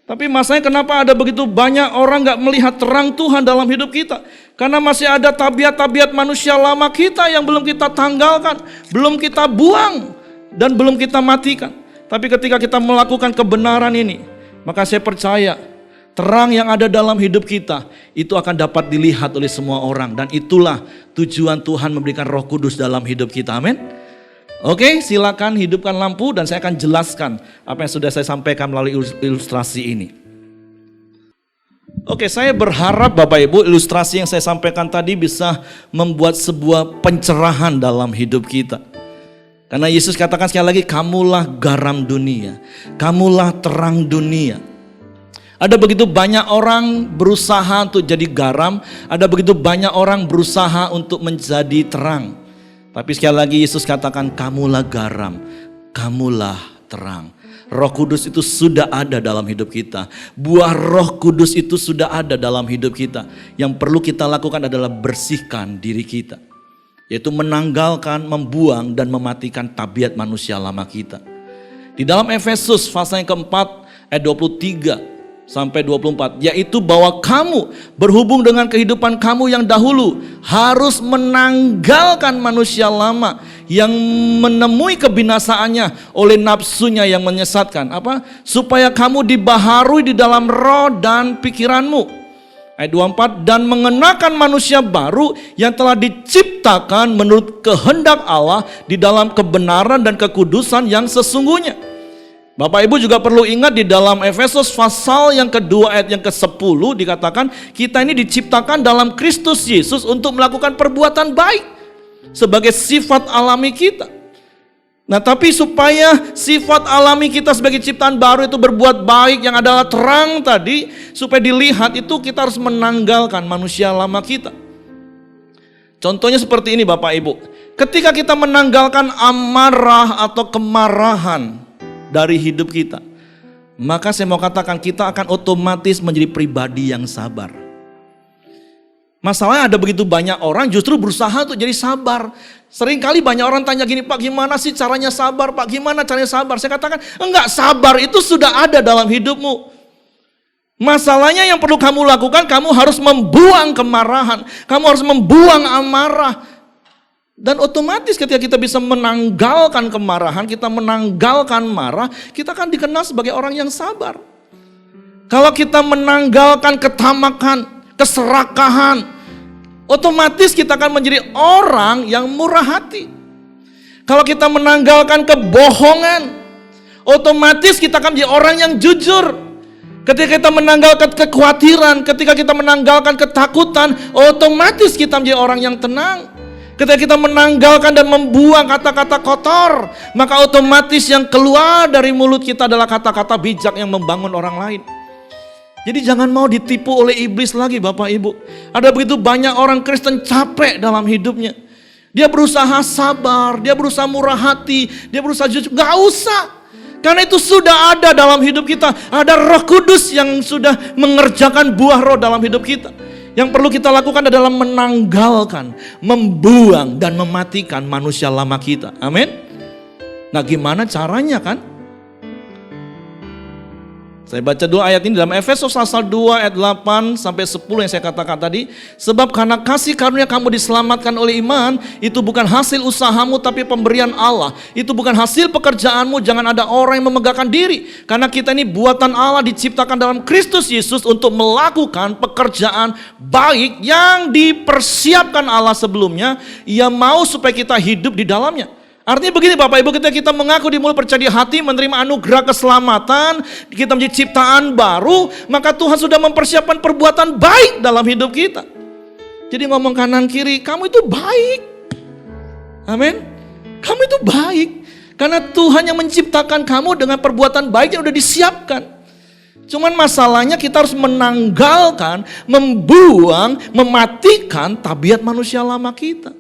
Tapi masalahnya kenapa ada begitu banyak orang gak melihat terang Tuhan dalam hidup kita? Karena masih ada tabiat-tabiat manusia lama kita yang belum kita tanggalkan, belum kita buang, dan belum kita matikan. Tapi ketika kita melakukan kebenaran ini, maka saya percaya terang yang ada dalam hidup kita itu akan dapat dilihat oleh semua orang. Dan itulah tujuan Tuhan memberikan Roh Kudus dalam hidup kita. Amin. Oke, silakan hidupkan lampu dan saya akan jelaskan apa yang sudah saya sampaikan melalui ilustrasi ini. Oke, saya berharap Bapak Ibu ilustrasi yang saya sampaikan tadi bisa membuat sebuah pencerahan dalam hidup kita. Karena Yesus katakan sekali lagi, kamulah garam dunia, kamulah terang dunia. Ada begitu banyak orang berusaha untuk jadi garam, ada begitu banyak orang berusaha untuk menjadi terang. Tapi sekali lagi Yesus katakan kamulah garam, kamulah terang. Roh Kudus itu sudah ada dalam hidup kita. Buah Roh Kudus itu sudah ada dalam hidup kita. Yang perlu kita lakukan adalah bersihkan diri kita. Yaitu menanggalkan, membuang dan mematikan tabiat manusia lama kita. Di dalam Efesus pasal yang keempat ayat 23 sampai 24, yaitu bahwa kamu berhubung dengan kehidupan kamu yang dahulu harus menanggalkan manusia lama yang menemui kebinasaannya oleh nafsunya yang menyesatkan. Apa? Supaya kamu dibaharui di dalam roh dan pikiranmu. Ayat 24, dan mengenakan manusia baru yang telah diciptakan menurut kehendak Allah di dalam kebenaran dan kekudusan yang sesungguhnya. Bapak Ibu juga perlu ingat di dalam Efesus pasal yang kedua ayat yang ke-10 dikatakan kita ini diciptakan dalam Kristus Yesus untuk melakukan perbuatan baik sebagai sifat alami kita. Nah tapi supaya sifat alami kita sebagai ciptaan baru itu berbuat baik yang adalah terang tadi, supaya dilihat itu kita harus menanggalkan manusia lama kita. Contohnya seperti ini Bapak Ibu. Ketika kita menanggalkan amarah atau kemarahan dari hidup kita, maka saya mau katakan kita akan otomatis menjadi pribadi yang sabar. Masalahnya ada begitu banyak orang justru berusaha untuk jadi sabar. Seringkali banyak orang tanya gini, Pak gimana sih caranya sabar? Pak gimana caranya sabar? Saya katakan enggak, sabar itu sudah ada dalam hidupmu. Masalahnya yang perlu kamu lakukan, kamu harus membuang kemarahan. Kamu harus membuang amarah. Dan otomatis ketika kita bisa menanggalkan kemarahan, kita menanggalkan marah, kita akan dikenal sebagai orang yang sabar. Kalau kita menanggalkan ketamakan, keserakahan, otomatis kita akan menjadi orang yang murah hati. Kalau kita menanggalkan kebohongan, otomatis kita akan menjadi orang yang jujur. Ketika kita menanggalkan kekhawatiran, ketika kita menanggalkan ketakutan, otomatis kita menjadi orang yang tenang. Ketika kita menanggalkan dan membuang kata-kata kotor, maka otomatis yang keluar dari mulut kita adalah kata-kata bijak yang membangun orang lain. Jadi jangan mau ditipu oleh iblis lagi Bapak Ibu. Ada begitu banyak orang Kristen capek dalam hidupnya. Dia berusaha sabar, dia berusaha murah hati, dia berusaha jujur. Gak usah. Karena itu sudah ada dalam hidup kita. Ada Roh Kudus yang sudah mengerjakan buah roh dalam hidup kita. Yang perlu kita lakukan adalah menanggalkan, membuang dan mematikan manusia lama kita. Amin. Nah gimana caranya kan? Saya baca dua ayat ini dalam Efesus pasal 2 ayat 8 sampai 10 yang saya katakan tadi. Sebab karena kasih karunia kamu diselamatkan oleh iman, itu bukan hasil usahamu tapi pemberian Allah. Itu bukan hasil pekerjaanmu, jangan ada orang yang memegahkan diri. Karena kita ini buatan Allah, diciptakan dalam Kristus Yesus untuk melakukan pekerjaan baik yang dipersiapkan Allah sebelumnya. Ia mau supaya kita hidup di dalamnya. Artinya begini Bapak Ibu, ketika kita mengaku di mulut, percaya di hati, menerima anugerah keselamatan, kita menjadi ciptaan baru, maka Tuhan sudah mempersiapkan perbuatan baik dalam hidup kita. Jadi ngomong kanan kiri, kamu itu baik. Amin. Kamu itu baik. Karena Tuhan yang menciptakan kamu dengan perbuatan baik yang sudah disiapkan. Cuman masalahnya kita harus menanggalkan, membuang, mematikan tabiat manusia lama kita.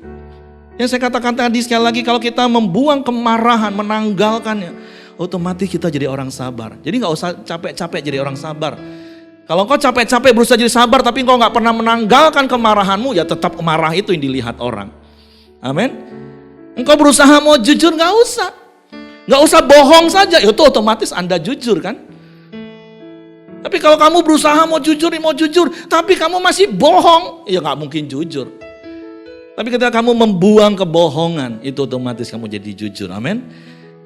Yang saya katakan tadi sekali lagi, kalau kita membuang kemarahan, menanggalkannya, otomatis kita jadi orang sabar. Jadi gak usah capek-capek jadi orang sabar. Kalau engkau capek-capek berusaha jadi sabar, tapi engkau gak pernah menanggalkan kemarahanmu, ya tetap marah itu yang dilihat orang. Amin. Engkau berusaha mau jujur, gak usah. Gak usah bohong saja, itu otomatis Anda jujur kan. Tapi kalau kamu berusaha mau jujur, tapi kamu masih bohong, ya gak mungkin jujur. Tapi ketika kamu membuang kebohongan, itu otomatis kamu jadi jujur. Amin.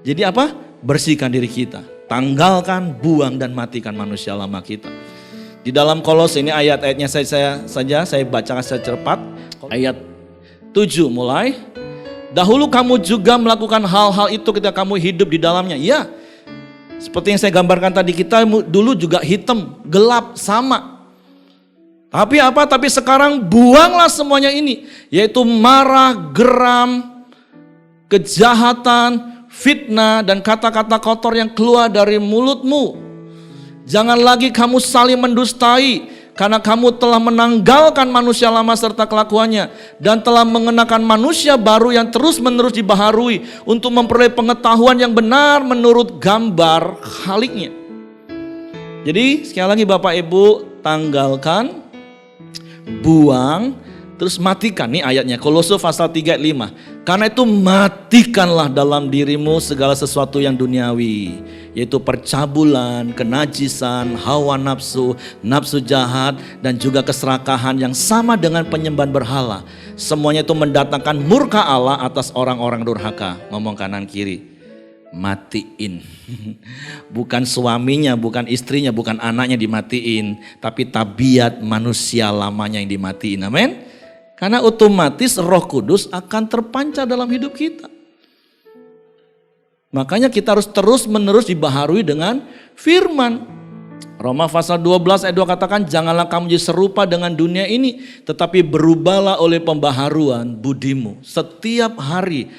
Jadi apa? Bersihkan diri kita. Tanggalkan, buang dan matikan manusia lama kita. Di dalam Kolose ini ayat-ayatnya saya bacakan secara cepat. Ayat 7 mulai. Dahulu kamu juga melakukan hal-hal itu ketika kamu hidup di dalamnya. Ya, seperti yang saya gambarkan tadi, kita dulu juga hitam, gelap, sama. Tapi apa? Tapi sekarang buanglah semuanya ini. Yaitu marah, geram, kejahatan, fitnah, dan kata-kata kotor yang keluar dari mulutmu. Jangan lagi kamu saling mendustai. Karena kamu telah menanggalkan manusia lama serta kelakuannya. Dan telah mengenakan manusia baru yang terus-menerus dibaharui. Untuk memperoleh pengetahuan yang benar menurut gambar Khaliknya. Jadi sekali lagi Bapak Ibu, tanggalkan, buang, terus matikan. Nih ayatnya, Kolose pasal 3 ayat 5. Karena itu matikanlah dalam dirimu segala sesuatu yang duniawi, yaitu percabulan, kenajisan, hawa nafsu, nafsu jahat, dan juga keserakahan yang sama dengan penyembahan berhala. Semuanya itu mendatangkan murka Allah atas orang-orang durhaka. Ngomong kanan kiri. Matiin. Bukan suaminya, bukan istrinya, bukan anaknya dimatiin, tapi tabiat manusia lamanya yang dimatiin. Amin. Karena otomatis Roh Kudus akan terpancar dalam hidup kita. Makanya kita harus terus-menerus dibaharui dengan firman. Roma pasal 12 ayat 2 katakan, janganlah kamu jadi serupa dengan dunia ini, tetapi berubahlah oleh pembaharuan budimu. Setiap hari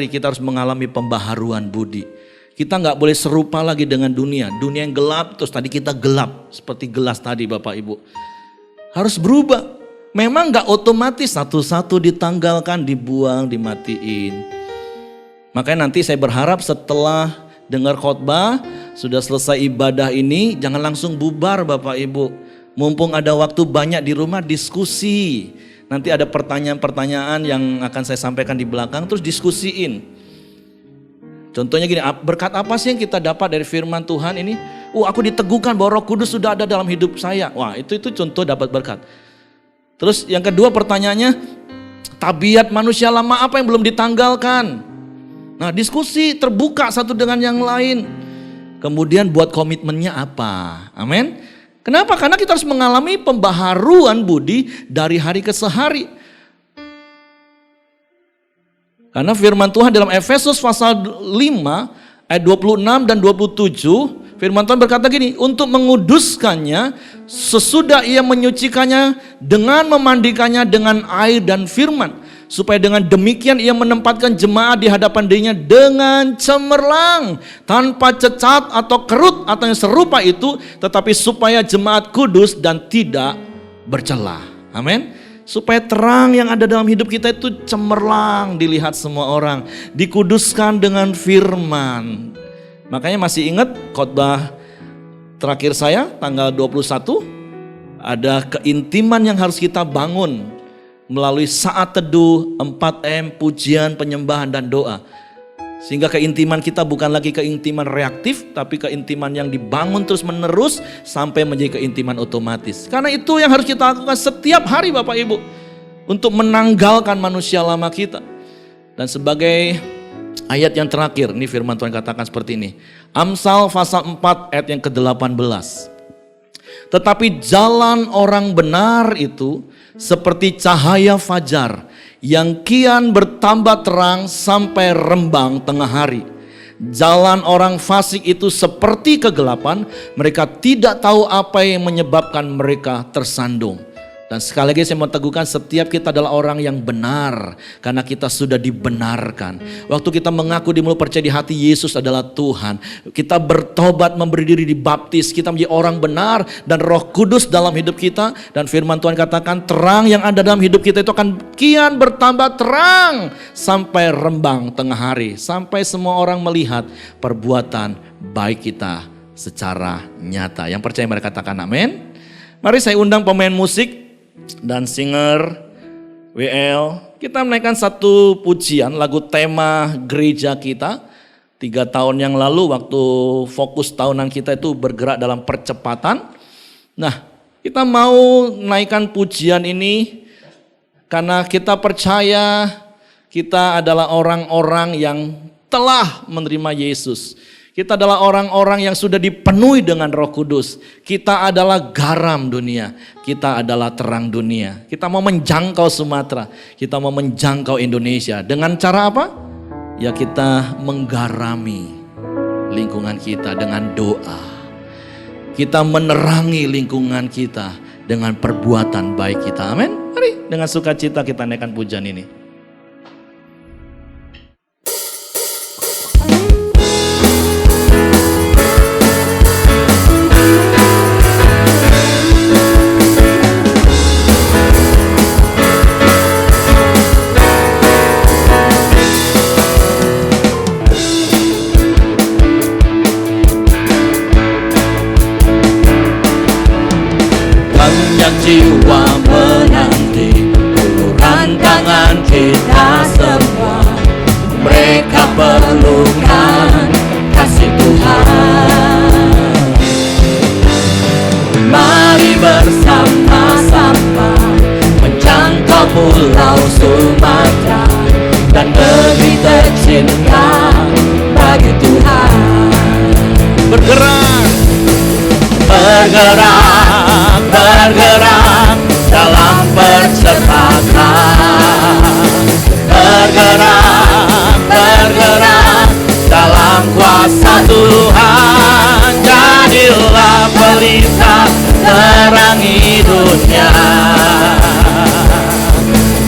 kita harus mengalami pembaharuan budi. Kita nggak boleh serupa lagi dengan dunia. Dunia yang gelap, terus tadi kita gelap. Seperti gelas tadi Bapak Ibu. Harus berubah. Memang gak otomatis satu-satu ditanggalkan, dibuang, dimatiin. Makanya nanti saya berharap setelah dengar khotbah, sudah selesai ibadah ini, jangan langsung bubar Bapak Ibu. Mumpung ada waktu banyak di rumah, diskusi. Nanti ada pertanyaan-pertanyaan yang akan saya sampaikan di belakang, terus diskusiin. Contohnya gini, berkat apa sih yang kita dapat dari firman Tuhan ini? Aku diteguhkan bahwa Roh Kudus sudah ada dalam hidup saya. Wah, itu contoh dapat berkat. Terus yang kedua pertanyaannya, tabiat manusia lama apa yang belum ditanggalkan? Nah, diskusi terbuka satu dengan yang lain. Kemudian buat komitmennya apa? Amin. Kenapa? Karena kita harus mengalami pembaharuan budi dari hari ke sehari. Karena firman Tuhan dalam Efesus pasal 5 ayat 26 dan 27, firman Tuhan berkata gini, untuk menguduskannya sesudah ia menyucikannya dengan memandikannya dengan air dan firman. Supaya dengan demikian ia menempatkan jemaat di hadapan dirinya dengan cemerlang, tanpa cacat atau kerut atau yang serupa itu, tetapi supaya jemaat kudus dan tidak bercela. Amin. Supaya terang yang ada dalam hidup kita itu cemerlang dilihat semua orang, dikuduskan dengan firman. Makanya masih ingat khotbah terakhir saya tanggal 21, ada keintiman yang harus kita bangun melalui saat teduh, 4M, pujian, penyembahan dan doa. Sehingga keintiman kita bukan lagi keintiman reaktif, tapi keintiman yang dibangun terus menerus sampai menjadi keintiman otomatis. Karena itu yang harus kita lakukan setiap hari Bapak Ibu, untuk menanggalkan manusia lama kita. Dan sebagai ayat yang terakhir, ini firman Tuhan katakan seperti ini. Amsal pasal 4 ayat yang ke-18. Tetapi jalan orang benar itu seperti cahaya fajar yang kian bertambah terang sampai rembang tengah hari. Jalan orang fasik itu seperti kegelapan, mereka tidak tahu apa yang menyebabkan mereka tersandung. Dan sekali lagi saya mau teguhkan, setiap kita adalah orang yang benar karena kita sudah dibenarkan. Waktu kita mengaku di mulut, percaya di hati Yesus adalah Tuhan, kita bertobat, memberi diri dibaptis, kita menjadi orang benar dan Roh Kudus dalam hidup kita. Dan firman Tuhan katakan terang yang ada dalam hidup kita itu akan kian bertambah terang sampai rembang tengah hari, sampai semua orang melihat perbuatan baik kita secara nyata. Yang percaya mereka katakan amin. Mari saya undang pemain musik dan singer WL, kita menaikkan satu pujian lagu tema gereja kita. 3 tahun yang lalu waktu fokus tahunan kita itu bergerak dalam percepatan. Nah, kita mau naikkan pujian ini karena kita percaya kita adalah orang-orang yang telah menerima Yesus. Kita adalah orang-orang yang sudah dipenuhi dengan Roh Kudus. Kita adalah garam dunia. Kita adalah terang dunia. Kita mau menjangkau Sumatera. Kita mau menjangkau Indonesia. Dengan cara apa? Ya kita menggarami lingkungan kita dengan doa. Kita menerangi lingkungan kita dengan perbuatan baik kita. Amin. Mari dengan sukacita kita naikkan pujian ini. Jiwa menanti uluran tangan kita semua. Mereka perlukan kasih Tuhan. Mari bersama-sama menjangkau pulau Sumatera dan negeri tercinta bagi Tuhan. Bergerak, bergerak, bergerak dalam percepatan. Bergerak, bergerak dalam kuasa Tuhan. Jadilah pelita terangi dunia.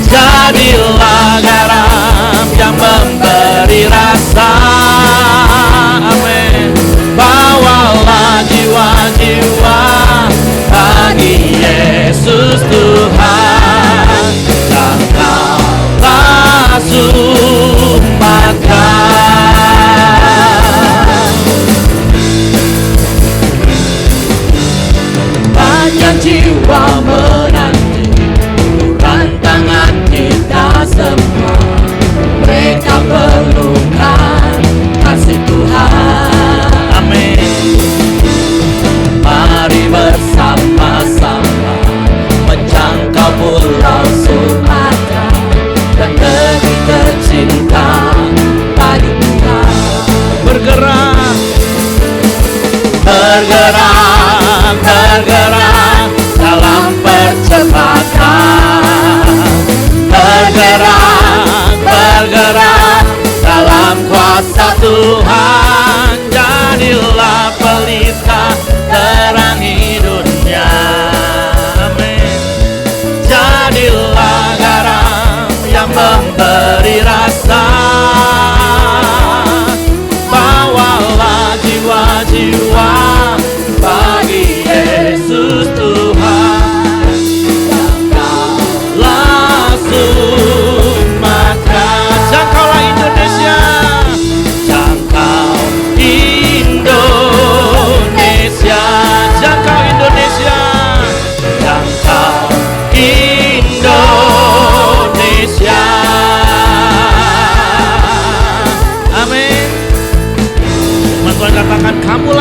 Jadilah garam yang memberi rasa. Amin. Bawalah jiwa-jiwa bagi Yesus Tuhan.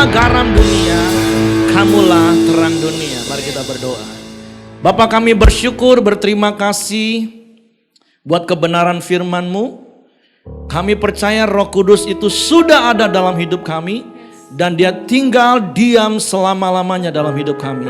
kamulah garam dunia, kamulah terang dunia. Mari kita berdoa. Bapa, kami bersyukur, berterima kasih buat kebenaran firman-Mu. Kami percaya Roh Kudus itu sudah ada dalam hidup kami dan Dia tinggal diam selama-lamanya dalam hidup kami.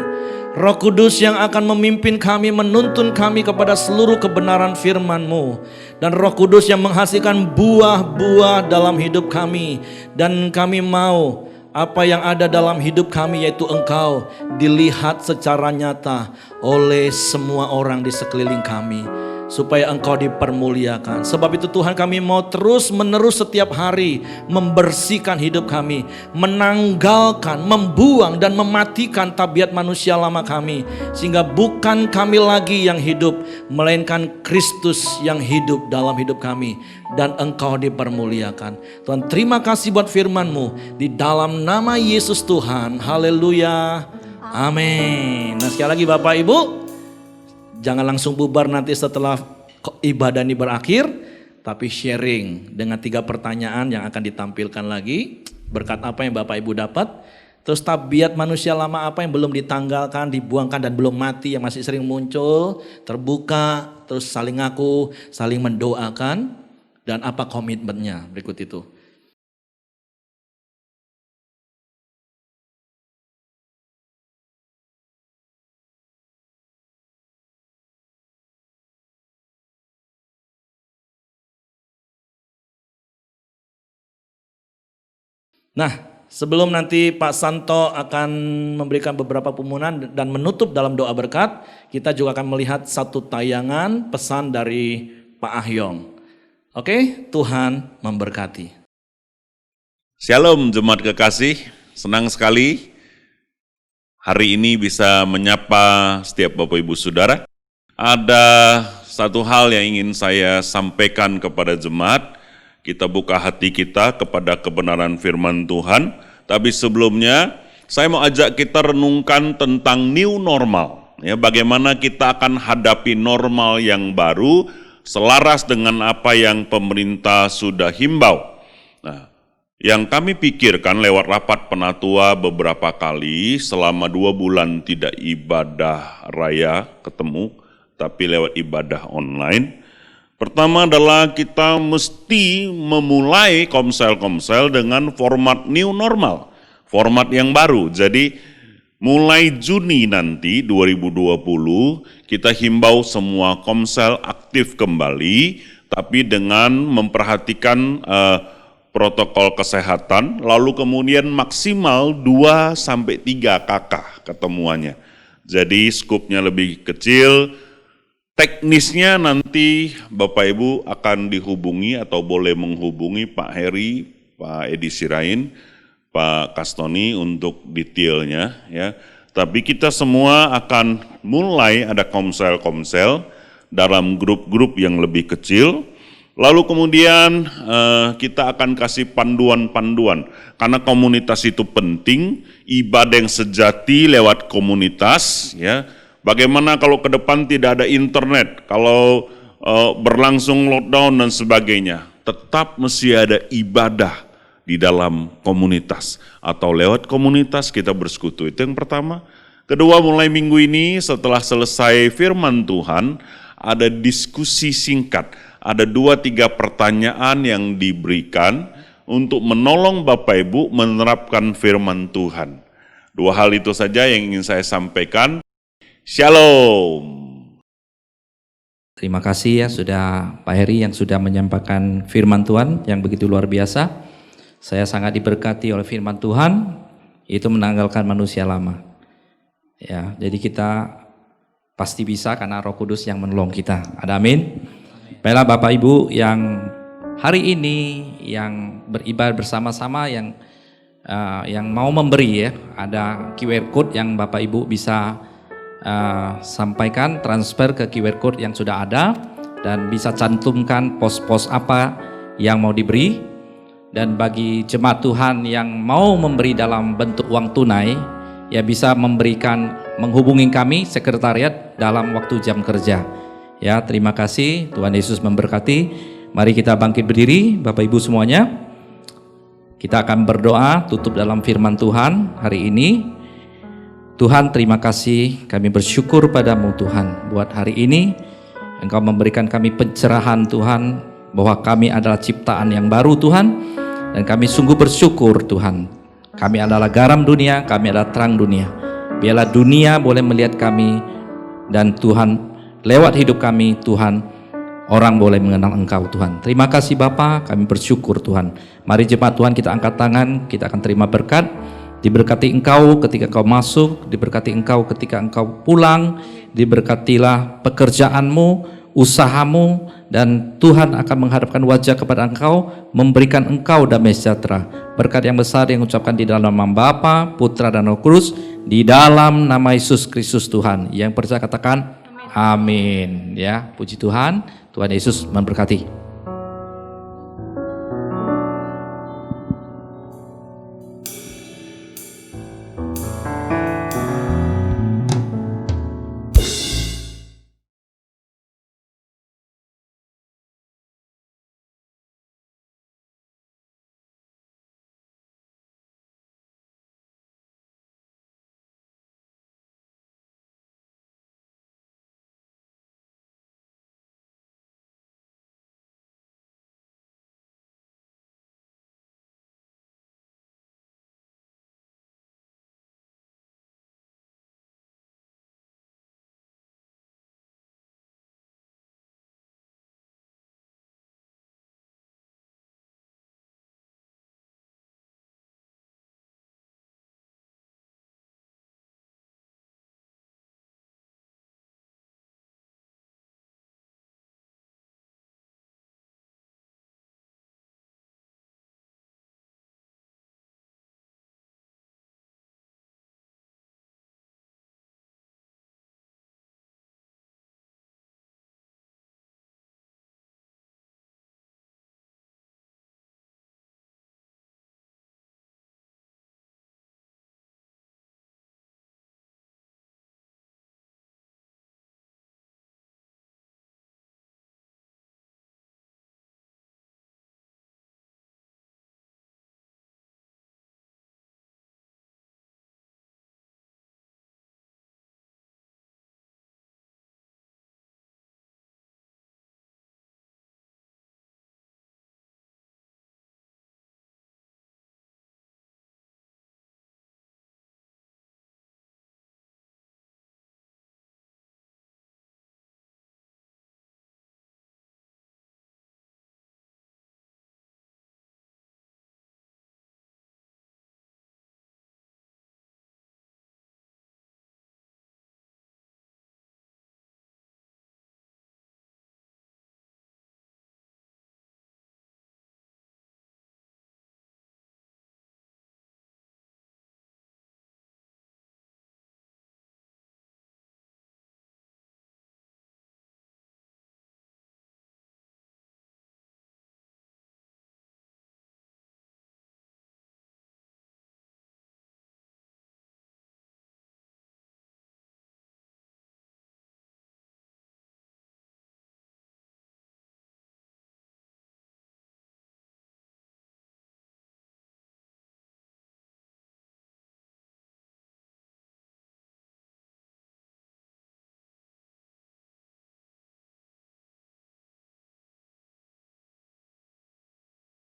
Roh Kudus yang akan memimpin kami, menuntun kami kepada seluruh kebenaran firman-Mu. Dan Roh Kudus yang menghasilkan buah-buah dalam hidup kami. Dan kami mau apa yang ada dalam hidup kami, yaitu Engkau, dilihat secara nyata oleh semua orang di sekeliling kami, supaya Engkau dipermuliakan. Sebab itu Tuhan, kami mau terus menerus setiap hari membersihkan hidup kami, menanggalkan, membuang dan mematikan tabiat manusia lama kami, sehingga bukan kami lagi yang hidup, melainkan Kristus yang hidup dalam hidup kami, dan Engkau dipermuliakan. Tuhan, terima kasih buat firman-Mu, di dalam nama Yesus Tuhan. Haleluya, amin. Nah, sekali lagi Bapak Ibu, jangan langsung bubar nanti setelah ibadah ini berakhir, tapi sharing dengan 3 pertanyaan yang akan ditampilkan lagi. Berkat apa yang Bapak Ibu dapat, terus tabiat manusia lama apa yang belum ditanggalkan, dibuangkan dan belum mati, yang masih sering muncul, terbuka, terus saling ngaku, saling mendoakan, dan apa komitmennya berikut itu. Nah, sebelum nanti Pak Santo akan memberikan beberapa pengumuman dan menutup dalam doa berkat, kita juga akan melihat satu tayangan pesan dari Pak Ahyong. Oke, Tuhan memberkati. Shalom jemaat kekasih, senang sekali hari ini bisa menyapa setiap Bapak Ibu Saudara. Ada satu hal yang ingin saya sampaikan kepada jemaat. Kita buka hati kita kepada kebenaran firman Tuhan. Tapi sebelumnya saya mau ajak kita renungkan tentang new normal. Ya, bagaimana kita akan hadapi normal yang baru selaras dengan apa yang pemerintah sudah himbau. Nah, yang kami pikirkan lewat rapat penatua beberapa kali selama 2 bulan tidak ibadah raya ketemu, tapi lewat ibadah online. Pertama adalah kita mesti memulai komsel-komsel dengan format new normal, format yang baru. Jadi mulai Juni nanti 2020 kita himbau semua komsel aktif kembali, tapi dengan memperhatikan protokol kesehatan, lalu kemudian maksimal 2-3 kakak ketemuannya. Jadi skupnya lebih kecil. Teknisnya nanti Bapak Ibu akan dihubungi atau boleh menghubungi Pak Heri, Pak Edi Sirain, Pak Kastoni untuk detailnya ya. Tapi kita semua akan mulai ada komsel-komsel dalam grup-grup yang lebih kecil. Lalu kemudian kita akan kasih panduan-panduan karena komunitas itu penting, ibadah yang sejati lewat komunitas ya. Bagaimana kalau ke depan tidak ada internet, kalau berlangsung lockdown dan sebagainya, tetap mesti ada ibadah di dalam komunitas atau lewat komunitas kita bersekutu. Itu yang pertama. Kedua, mulai minggu ini setelah selesai firman Tuhan, ada diskusi singkat, ada 2-3 pertanyaan yang diberikan untuk menolong Bapak Ibu menerapkan firman Tuhan. 2 hal itu saja yang ingin saya sampaikan. Shalom. Terima kasih ya sudah Pak Heri yang sudah menyampaikan firman Tuhan yang begitu luar biasa. Saya sangat diberkati oleh firman Tuhan, itu menanggalkan manusia lama. Ya, jadi kita pasti bisa karena Roh Kudus yang menolong kita. Ada amin. Baiklah Bapak Ibu yang hari ini yang beribadah bersama-sama yang mau memberi ya, ada QR code yang Bapak Ibu bisa sampaikan, transfer ke QR code yang sudah ada dan bisa cantumkan pos-pos apa yang mau diberi. Dan bagi jemaat Tuhan yang mau memberi dalam bentuk uang tunai ya bisa menghubungi kami sekretariat dalam waktu jam kerja ya. Terima kasih, Tuhan Yesus memberkati. Mari kita bangkit berdiri Bapak Ibu semuanya. Kita akan berdoa tutup dalam firman Tuhan hari ini. Tuhan, terima kasih, kami bersyukur padamu Tuhan, buat hari ini Engkau memberikan kami pencerahan Tuhan, bahwa kami adalah ciptaan yang baru Tuhan, dan kami sungguh bersyukur Tuhan. Kami adalah garam dunia, kami adalah terang dunia. Biarlah dunia boleh melihat kami, dan Tuhan lewat hidup kami Tuhan, orang boleh mengenal Engkau Tuhan. Terima kasih Bapa, kami bersyukur Tuhan. Mari jemaat Tuhan kita angkat tangan, kita akan terima berkat. Diberkati engkau ketika engkau masuk, diberkati engkau ketika engkau pulang, diberkatilah pekerjaanmu, usahamu, dan Tuhan akan menghadapkan wajah kepada engkau, memberikan engkau damai sejahtera. Berkat yang besar yang ucapkan di dalam nama Bapa, Putra, dan Roh Kudus, di dalam nama Yesus Kristus Tuhan. Yang percaya katakan amin. Ya, puji Tuhan. Tuhan Yesus memberkati.